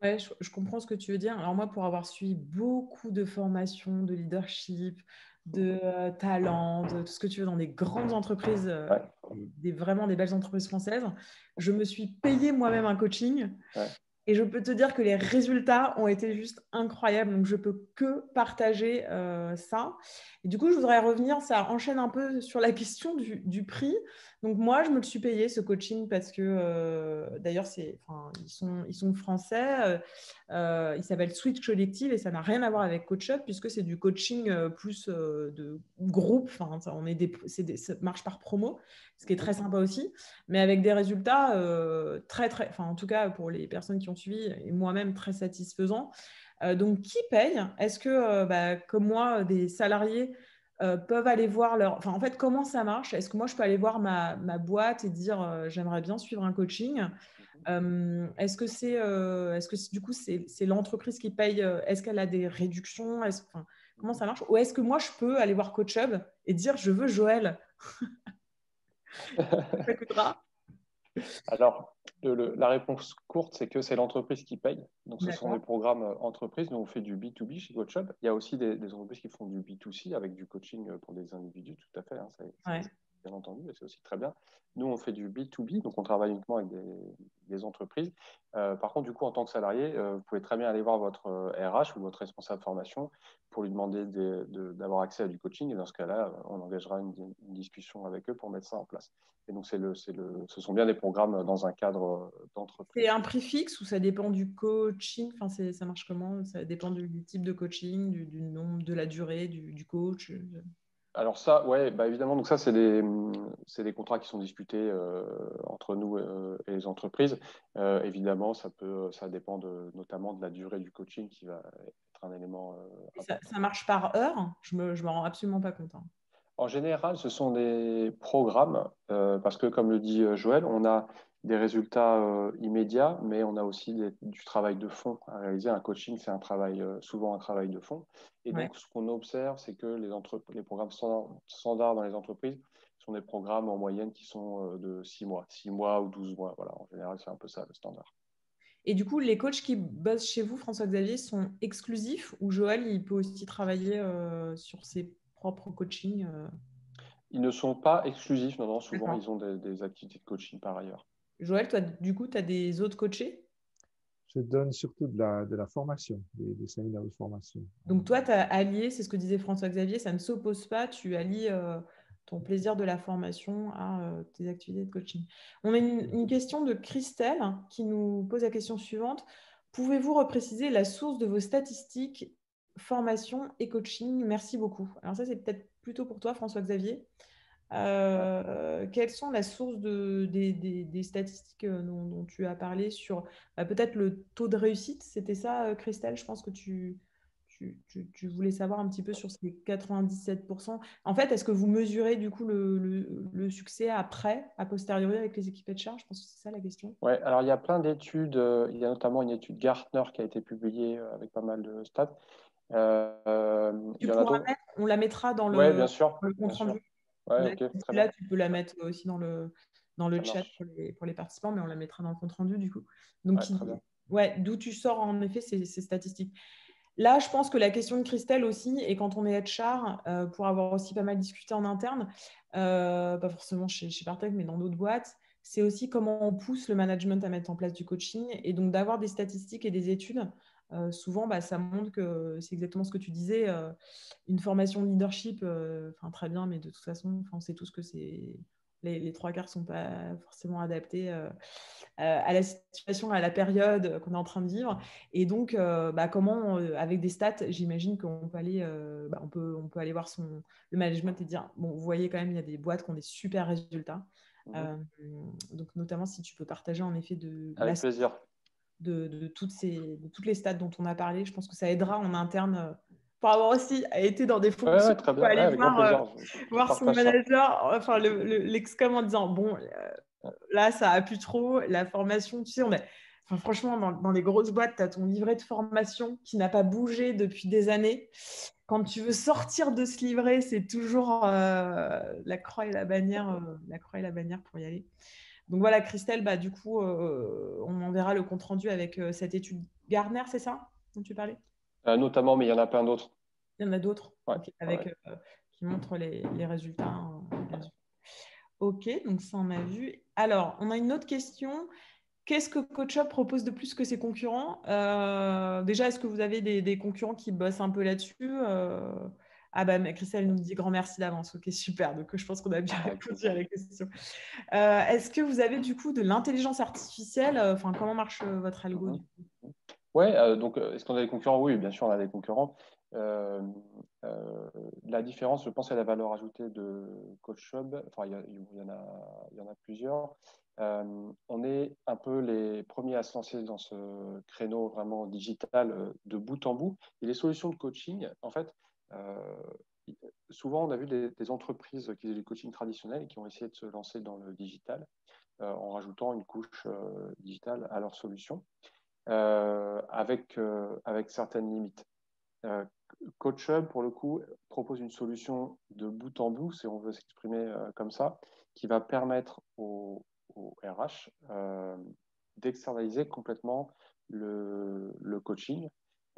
Ouais, je comprends ce que tu veux dire. Alors moi, pour avoir suivi beaucoup de formations de leadership, de talent, de tout ce que tu veux dans des grandes entreprises, Ouais. vraiment des belles entreprises françaises, je me suis payé moi-même un coaching. Ouais. Et je peux te dire que les résultats ont été juste incroyables. Donc, je peux que partager ça. Et du coup, je voudrais revenir, ça enchaîne un peu sur la question du prix. Donc, moi, je me le suis payé, ce coaching, parce que d'ailleurs, ils sont français. Ils s'appellent Switch Collective et ça n'a rien à voir avec CoachUp puisque c'est du coaching plus de groupe. Enfin, ça marche par promo, ce qui est très sympa aussi, mais avec des résultats enfin, en tout cas pour les personnes qui ont suivi et moi-même très satisfaisants. Donc, qui paye? Est-ce que, comme moi, des salariés peuvent aller voir enfin, en fait, comment ça marche? Est-ce que moi, je peux aller voir ma boîte et dire j'aimerais bien suivre un coaching? Est-ce que du coup, c'est l'entreprise qui paye? Est-ce qu'elle a des réductions? Enfin, comment ça marche? Ou est-ce que moi, je peux aller voir CoachHub et dire je veux Joël? Ça coûtera. Alors, la réponse courte, c'est que c'est l'entreprise qui paye. Donc, ce sont des D'accord. programmes entreprises. Nous, on fait du B2B chez CoachUp. Il y a aussi des entreprises qui font du B2C avec du coaching pour des individus, tout à fait. Hein, Ouais. bien entendu, et c'est aussi très bien. Nous, on fait du B2B, donc on travaille uniquement avec des entreprises. Par contre, du coup, en tant que salarié, vous pouvez très bien aller voir votre RH ou votre responsable formation pour lui demander d'avoir accès à du coaching. Et dans ce cas-là, on engagera une discussion avec eux pour mettre ça en place. Et donc, ce sont bien des programmes dans un cadre C'est d'entreprise. un prix fixe ou ça dépend du coaching? Enfin, ça marche comment? Ça dépend du type de coaching, du nombre, de la durée, du coach. Alors ça, ouais, bah évidemment, donc ça, c'est des contrats qui sont discutés entre nous et les entreprises. Évidemment, ça dépend notamment de la durée du coaching qui va être un élément Et important. ça marche par heure? Je me rends absolument pas compte, hein. En général, ce sont des programmes, parce que comme le dit Joël, on a des résultats immédiats, mais on a aussi du travail de fond à réaliser. Un coaching, c'est souvent un travail de fond. Et Ouais. donc, ce qu'on observe, c'est que les programmes standards dans les entreprises sont des programmes en moyenne qui sont de 6 mois, 6 mois ou 12 mois. Voilà, en général, c'est un peu ça le standard. Et du coup, les coachs qui bossent chez vous, François-Xavier, sont exclusifs ou Joël, il peut aussi travailler sur ses propres coachings Ils ne sont pas exclusifs, non, non, souvent D'accord. ils ont des activités de coaching par ailleurs. Joël, toi, du coup, tu as des autres coachés? Je donne surtout de la formation, des séminaires de formation. Donc toi, tu as allié, c'est ce que disait François-Xavier, ça ne s'oppose pas, tu allies ton plaisir de la formation à tes activités de coaching. On a une question de Christelle qui nous pose la question suivante. Pouvez-vous repréciser la source de vos statistiques, formation et coaching? Merci beaucoup. Alors ça, c'est peut-être plutôt pour toi, François-Xavier. Ouais. Quelles sont la source des statistiques dont tu as parlé sur peut-être le taux de réussite? C'était ça, Christelle, je pense que tu voulais savoir un petit peu sur ces 97%. En fait, est-ce que vous mesurez du coup le succès après, a posteriori avec les équipes HR? Je pense que c'est ça la question. Ouais, alors il y a plein d'études, il y a notamment une étude Gartner qui a été publiée avec pas mal de stats. Il Tu y en a pourras d'autres. mettre, on la mettra Ouais, bien sûr, dans le compte bien sûr. rendu. Ouais, Là, ok, très bien, là, tu peux la mettre aussi dans le ça chat marche. pour les participants, mais on la mettra dans le compte rendu du coup. Donc, Ouais, très bien. ouais, d'où tu sors en effet ces statistiques. Là, je pense que la question de Christelle aussi, et quand on est HR, pour avoir aussi pas mal discuté en interne, pas forcément chez Partech, mais dans d'autres boîtes, c'est aussi comment on pousse le management à mettre en place du coaching. Et donc, d'avoir des statistiques et des études, souvent, ça montre que c'est exactement ce que tu disais. Une formation de leadership, très bien, mais de toute façon, on sait tous que les trois quarts ne sont pas forcément adaptés à la situation, à la période qu'on est en train de vivre. Et donc, comment, avec des stats, j'imagine qu'on peut aller, on peut aller voir le management et dire, bon, vous voyez quand même, il y a des boîtes qui ont des super résultats. Mhm. Euh, donc, notamment, si tu peux partager en effet Avec plaisir. de toutes les stats dont on a parlé, je pense que ça aidera en interne pour avoir aussi été dans des Ouais, fonctions, ouais, très on peut bien. Ouais, aller avec grand plaisir. Je voir son partage ça. manager, enfin l'excom en disant, bon, Ouais. là, ça a plus trop. La formation, tu sais, franchement, dans les grosses boîtes, tu as ton livret de formation qui n'a pas bougé depuis des années. Quand tu veux sortir de ce livret, c'est toujours la croix et la bannière, pour y aller. Donc voilà, Christelle, du coup, on enverra le compte rendu avec cette étude Gardner, c'est ça dont tu parlais? Notamment, mais il y en a plein d'autres. Il y en a d'autres, Ouais, ok, ouais. qui montrent les résultats, hein, bien sûr. Ok, donc ça on a vu. Alors, on a une autre question. Qu'est-ce que CoachUp propose de plus que ses concurrents? Déjà, est-ce que vous avez des concurrents qui bossent un peu là-dessus? Ah mais Christelle nous dit grand merci d'avance. Ok, super. Donc je pense qu'on a bien Avec répondu à plaisir. la question. Est-ce que vous avez du coup de l'intelligence artificielle? Enfin, comment marche votre algo Mhm. du coup? Ouais, donc est-ce qu'on a des concurrents? Oui, bien sûr, on a des concurrents. Euh, la différence, je pense, c'est la valeur ajoutée de CoachHub. Enfin, il y en a plusieurs. On est un peu les premiers à se lancer dans ce créneau vraiment digital de bout en bout. Et les solutions de coaching, en fait, euh, souvent, on a vu des entreprises qui faisaient du coaching traditionnel et qui ont essayé de se lancer dans le digital en rajoutant une couche digitale à leurs solutions avec certaines limites. Euh, CoachHub, pour le coup, propose une solution de bout en bout, si on veut s'exprimer comme ça, qui va permettre aux RH d'externaliser complètement le coaching.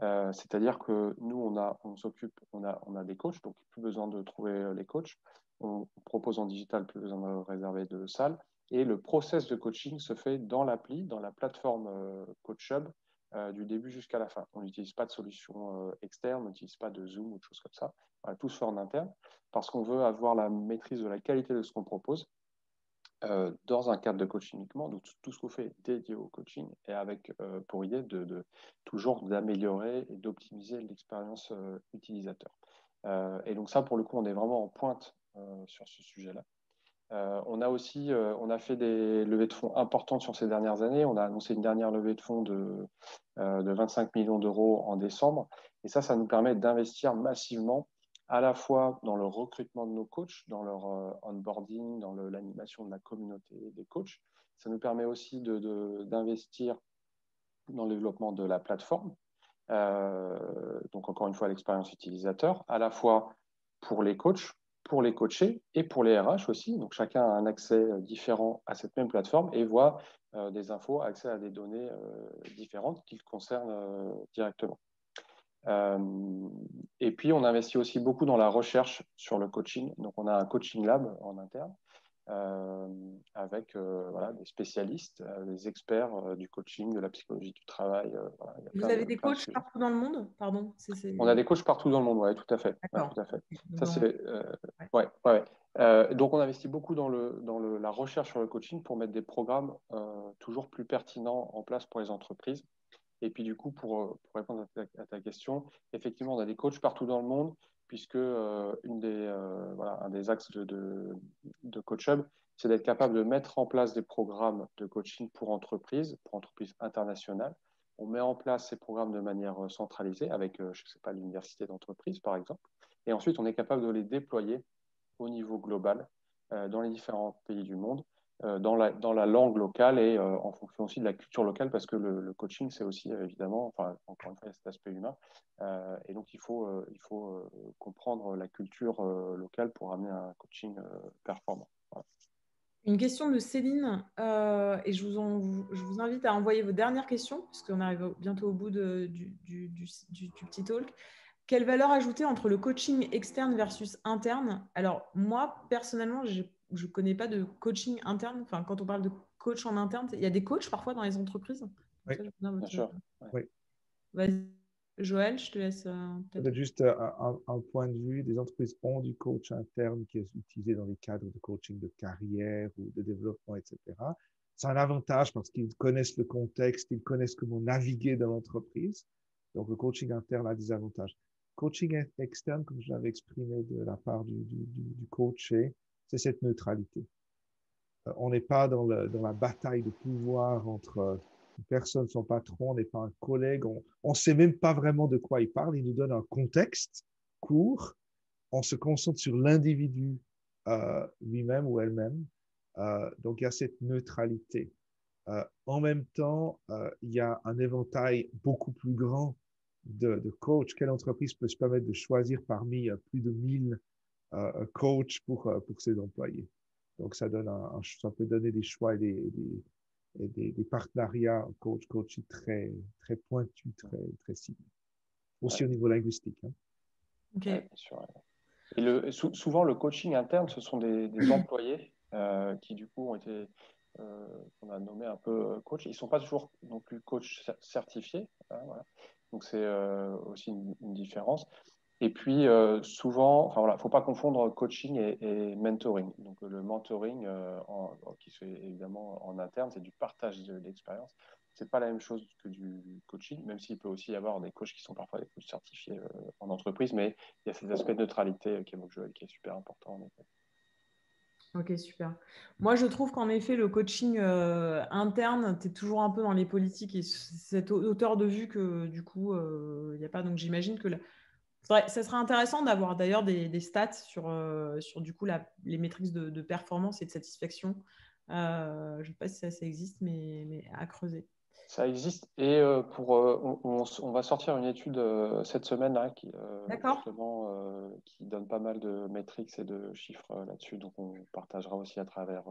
C'est-à-dire que nous, on a des coachs, donc plus besoin de trouver les coachs. On propose en digital, plus besoin de réserver de salles. Et le process de coaching se fait dans l'appli, dans la plateforme CoachHub, du début jusqu'à la fin. On n'utilise pas de solution externe, on n'utilise pas de Zoom ou de choses comme ça. Voilà, tout se fait en interne parce qu'on veut avoir la maîtrise de la qualité de ce qu'on propose dans un cadre de coaching uniquement. Donc, tout ce qu'on fait est dédié au coaching et avec pour idée toujours d'améliorer et d'optimiser l'expérience utilisateur. Et donc ça, pour le coup, on est vraiment en pointe sur ce sujet-là. On a fait des levées de fonds importantes sur ces dernières années. On a annoncé une dernière levée de fonds de 25 millions d'euros en décembre. Et ça nous permet d'investir massivement à la fois dans le recrutement de nos coachs, dans leur onboarding, dans l'animation de la communauté des coachs. Ça nous permet aussi d'investir dans le développement de la plateforme. Donc, encore une fois, l'expérience utilisateur, à la fois pour les coachs, pour les coachés et pour les RH aussi. Donc, chacun a un accès différent à cette même plateforme et voit des infos, accès à des données différentes qui le concernent directement. Et puis, on investit aussi beaucoup dans la recherche sur le coaching. Donc, on a un coaching lab en interne avec des spécialistes, des experts du coaching, de la psychologie du travail. Voilà, il y a Vous avez des plein de coachs sujets. partout dans le monde? Pardon. On a des coachs partout dans le monde, oui, tout à fait. Ouais, D'accord. tout à fait. Ça, Bon, c'est, ouais. ouais. Donc, on investit beaucoup dans la recherche sur le coaching pour mettre des programmes toujours plus pertinents en place pour les entreprises. Et puis, du coup, pour répondre à ta question, effectivement, on a des coachs partout dans le monde, puisque un des axes de CoachHub, c'est d'être capable de mettre en place des programmes de coaching pour entreprises internationales. On met en place ces programmes de manière centralisée avec, je ne sais pas, l'université d'entreprise, par exemple. Et ensuite, on est capable de les déployer au niveau global dans les différents pays du monde dans la langue locale et en fonction aussi de la culture locale, parce que le coaching, c'est aussi évidemment, enfin, encore une fois, il y a cet aspect humain. Et donc, il faut comprendre la culture locale pour amener un coaching performant. Voilà. Une question de Céline, et je vous invite à envoyer vos dernières questions, puisqu'on arrive bientôt au bout du petit talk. Quelle valeur ajoutée entre le coaching externe versus interne? Alors, moi, personnellement, je ne connais pas de coaching interne. Enfin, quand on parle de coach en interne, il y a des coachs parfois dans les entreprises. Oui, Ça, Bien sûr. oui. Ouais. Vas-y, Joël, je te laisse peut-être. Peut-être juste un point de vue, des entreprises ont du coach interne qui est utilisé dans les cadres de coaching de carrière ou de développement, etc. C'est un avantage parce qu'ils connaissent le contexte, ils connaissent comment naviguer dans l'entreprise. Donc, le coaching interne a des avantages. Coaching externe, comme je l'avais exprimé de la part du coaché, c'est cette neutralité. On n'est pas dans la bataille de pouvoir entre une personne, son patron, on n'est pas un collègue, on ne sait même pas vraiment de quoi il parle, il nous donne un contexte court, on se concentre sur l'individu lui-même ou elle-même, donc il y a cette neutralité. En même temps, il y a un éventail beaucoup plus grand de coachs. Quelle entreprise peut se permettre de choisir parmi plus de 1000 coachs pour ses employés? Donc, ça peut donner des choix et des partenariats coach très, très pointus, très ciblés. Aussi au niveau linguistique. Hein. Ok. Ouais, bien sûr. Et souvent, le coaching interne, ce sont des employés qui, du coup, qu'on a nommé un peu coach. Ils ne sont pas toujours non plus coach certifiés. Hein, voilà. Donc, c'est aussi une différence. Et puis, souvent, enfin voilà, faut pas confondre coaching et mentoring. Donc, le mentoring, qui se fait évidemment en interne, c'est du partage d'expérience. C'est pas la même chose que du coaching, même s'il peut aussi y avoir des coachs qui sont parfois des coachs certifiés en entreprise, mais il y a cet aspect de neutralité qu'évoque Joël qui est super important en effet. Ok, super. Moi, je trouve qu'en effet, le coaching interne, tu es toujours un peu dans les politiques et cette hauteur de vue que du coup, il n'y a pas. Donc, j'imagine que ça serait intéressant d'avoir d'ailleurs des stats sur du coup les métriques de performance et de satisfaction. Je ne sais pas si ça existe, mais à creuser. Ça existe et on va sortir une étude cette semaine là, D'accord. justement qui donne pas mal de métriques et de chiffres là-dessus. Donc on partagera aussi à travers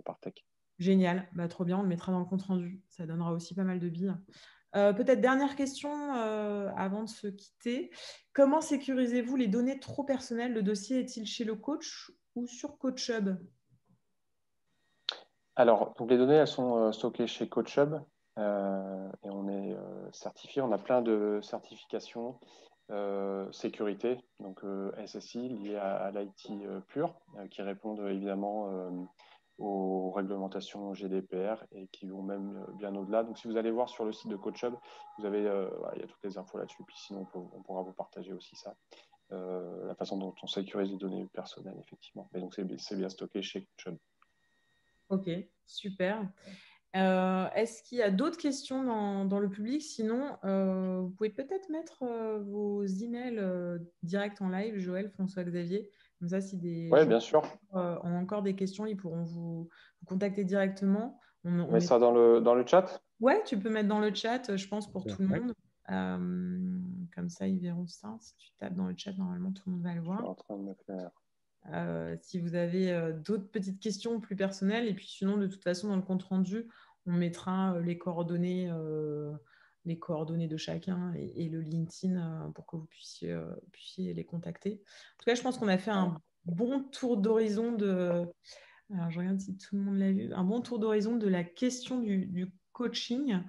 Partech. Génial, bah, trop bien, on le mettra dans le compte rendu. Ça donnera aussi pas mal de billes. Peut-être dernière question avant de se quitter. Comment sécurisez-vous les données trop personnelles? Le dossier est-il chez le coach ou sur CoachHub? Alors, donc les données, elles sont stockées chez CoachHub et on est certifié. On a plein de certifications sécurité, donc SSI liées à l'IT pur, qui répondent évidemment aux réglementations GDPR et qui vont même bien au-delà. Donc, si vous allez voir sur le site de CoachHub, vous avez, voilà, il y a toutes les infos là-dessus. Puis sinon, on pourra vous partager aussi ça, la façon dont on sécurise les données personnelles, effectivement. Et donc, c'est bien stocké chez CoachHub. Ok, super. Est-ce qu'il y a d'autres questions dans le public? Sinon, vous pouvez peut-être mettre vos emails direct en live, Joël, François, Xavier. Comme ça, si des Oui, gens bien sûr. ont encore des questions, ils pourront vous contacter directement. On met ça dans le chat. Ouais, tu peux mettre dans le chat, je pense, pour tout le Ouais. monde. Comme ça, ils verront ça. Si tu tapes dans le chat, normalement, tout le monde va le Je suis voir. en train de me faire. Si vous avez d'autres petites questions plus personnelles, et puis sinon, de toute façon, dans le compte rendu, on mettra les coordonnées de chacun et le LinkedIn pour que vous puissiez les contacter. En tout cas, je pense qu'on a fait un bon tour d'horizon alors, je regarde si tout le monde l'a vu. Un bon tour d'horizon de la question du coaching.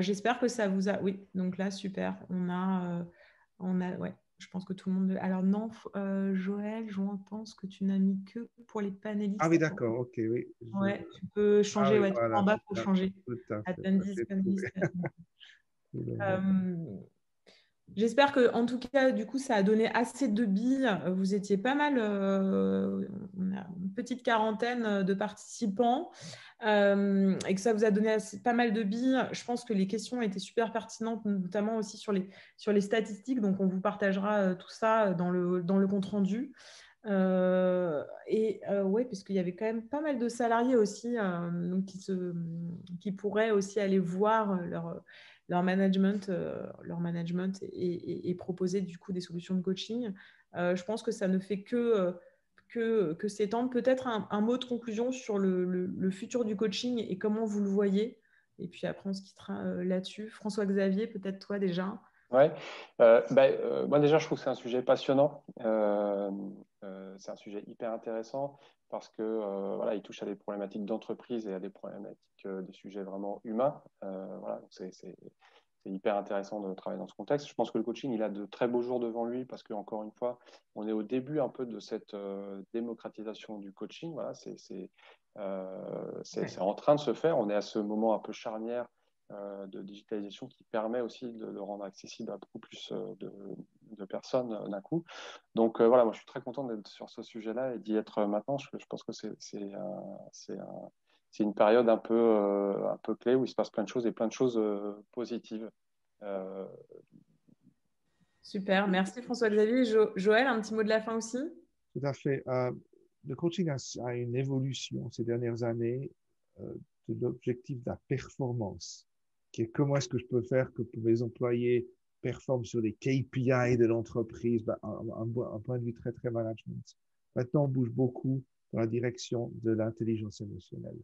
J'espère que ça vous a. Oui, donc là, super. Ouais, je pense que tout le monde. Alors, non, Joël, je pense que tu n'as mis que pour les Ah oui, panélistes. d'accord, ok, oui. Ouais, tu peux Ah changer. oui, Ouais, tout en voilà, bas, c'est il faut ça, changer. tout à fait. Attendees, J'ai trouvé. panélistes. J'espère que, en tout cas, du coup, ça a donné assez de billes. Vous étiez pas mal, on a une petite quarantaine de participants et que ça vous a donné pas mal de billes. Je pense que les questions étaient super pertinentes, notamment aussi sur les statistiques. Donc, on vous partagera tout ça dans le compte rendu. Ouais, parce qu'il y avait quand même pas mal de salariés aussi donc qui pourraient aussi aller voir leur management et proposer du coup des solutions de coaching. Je pense que ça ne fait que s'étendre. Peut-être un mot de conclusion sur le futur du coaching et comment vous le voyez. Et puis après, on se quittera là-dessus. François-Xavier, peut-être toi déjà. Ouais. Moi déjà, je trouve que c'est un sujet passionnant. C'est un sujet hyper intéressant parce que voilà, il touche à des problématiques d'entreprise et à des problématiques, des sujets vraiment humains. Voilà, donc c'est hyper intéressant de travailler dans ce contexte. Je pense que le coaching, il a de très beaux jours devant lui parce que encore une fois, on est au début un peu de cette démocratisation du coaching. Voilà, c'est en train de se faire. On est à ce moment un peu charnière de digitalisation qui permet aussi de le rendre accessible à beaucoup plus de personnes d'un coup. Donc voilà, moi je suis très content d'être sur ce sujet-là et d'y être maintenant. Je pense que c'est une période un peu clé où il se passe plein de choses et plein de choses positives. Euh, Super, merci François-Xavier. Joël, un petit mot de la fin aussi? Tout à fait. Le coaching a une évolution ces dernières années de l'objectif de la performance, qui est comment est-ce que je peux faire que mes employés performent sur les KPI de l'entreprise, un point de vue très, très management. Maintenant, on bouge beaucoup dans la direction de l'intelligence émotionnelle.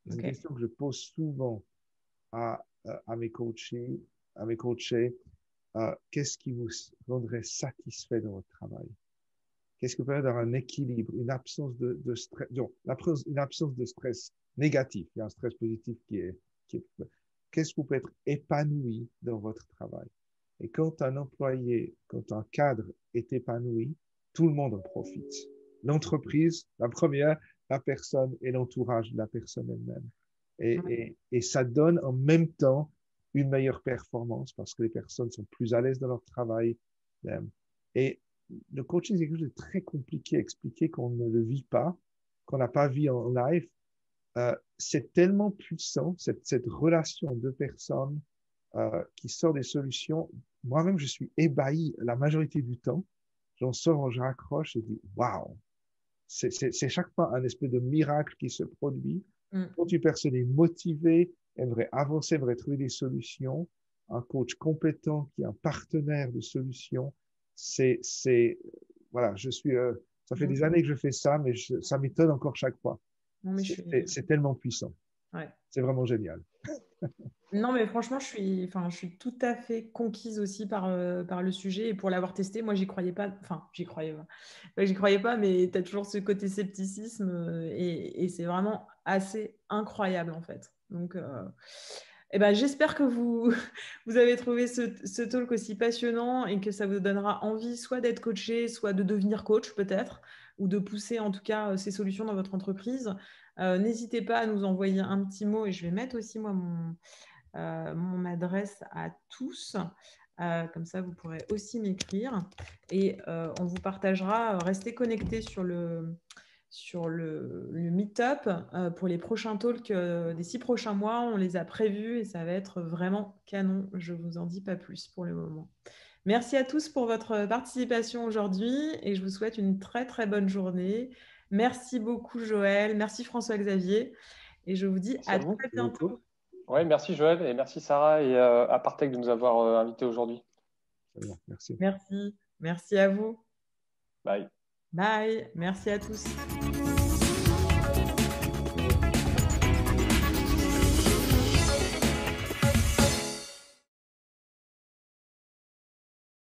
C'est une question que je pose souvent à mes coachés, qu'est-ce qui vous rendrait satisfait dans votre travail? Qu'est-ce que peut être un équilibre, une absence de stress, donc, une absence de stress négatif, il y a un stress positif qu'est-ce que vous pouvez être épanoui dans votre travail? Et quand quand un cadre est épanoui, tout le monde en profite. L'entreprise, la première, la personne et l'entourage de la personne elle-même. Et ça donne en même temps une meilleure performance parce que les personnes sont plus à l'aise dans leur travail. Et le coaching, c'est quelque chose de très compliqué à expliquer qu'on ne le vit pas, qu'on n'a pas vu en live. C'est tellement puissant, cette relation de personnes qui sort des solutions. Moi-même, je suis ébahi la majorité du temps. J'en sors, je raccroche et dis waouh! C'est chaque fois un espèce de miracle qui se produit. Quand une personne est motivée, aimerait avancer, aimerait trouver des solutions, un coach compétent qui est un partenaire de solutions, voilà, ça fait des années que je fais ça, mais ça m'étonne encore chaque fois. Non, mais C'est tellement puissant. Ouais. C'est vraiment génial. Non, mais franchement, je suis tout à fait conquise aussi par le sujet. Et pour l'avoir testé, moi, j'y croyais pas. Enfin, j'y croyais pas. Ouais, j'y croyais pas, mais tu as toujours ce côté scepticisme. Et c'est vraiment assez incroyable, en fait. Donc, eh ben, j'espère que vous, vous avez trouvé ce talk aussi passionnant et que ça vous donnera envie soit d'être coaché, soit de devenir coach, peut-être, ou de pousser, en tout cas, ces solutions dans votre entreprise. N'hésitez pas à nous envoyer un petit mot et je vais mettre aussi, moi, mon adresse à tous. Comme ça, vous pourrez aussi m'écrire. Et on vous partagera. Restez connectés sur le meet-up pour les prochains talks des 6 prochains mois. On les a prévus et ça va être vraiment canon. Je ne vous en dis pas plus pour le moment. Merci à tous pour votre participation aujourd'hui et je vous souhaite une très très bonne journée. Merci beaucoup Joël, merci François-Xavier et je vous dis Merci à à vous. très bientôt. Oui, merci Joël et merci Sarah et à Partech de nous avoir invités aujourd'hui. Merci. Merci à vous. Bye. Bye, merci à tous.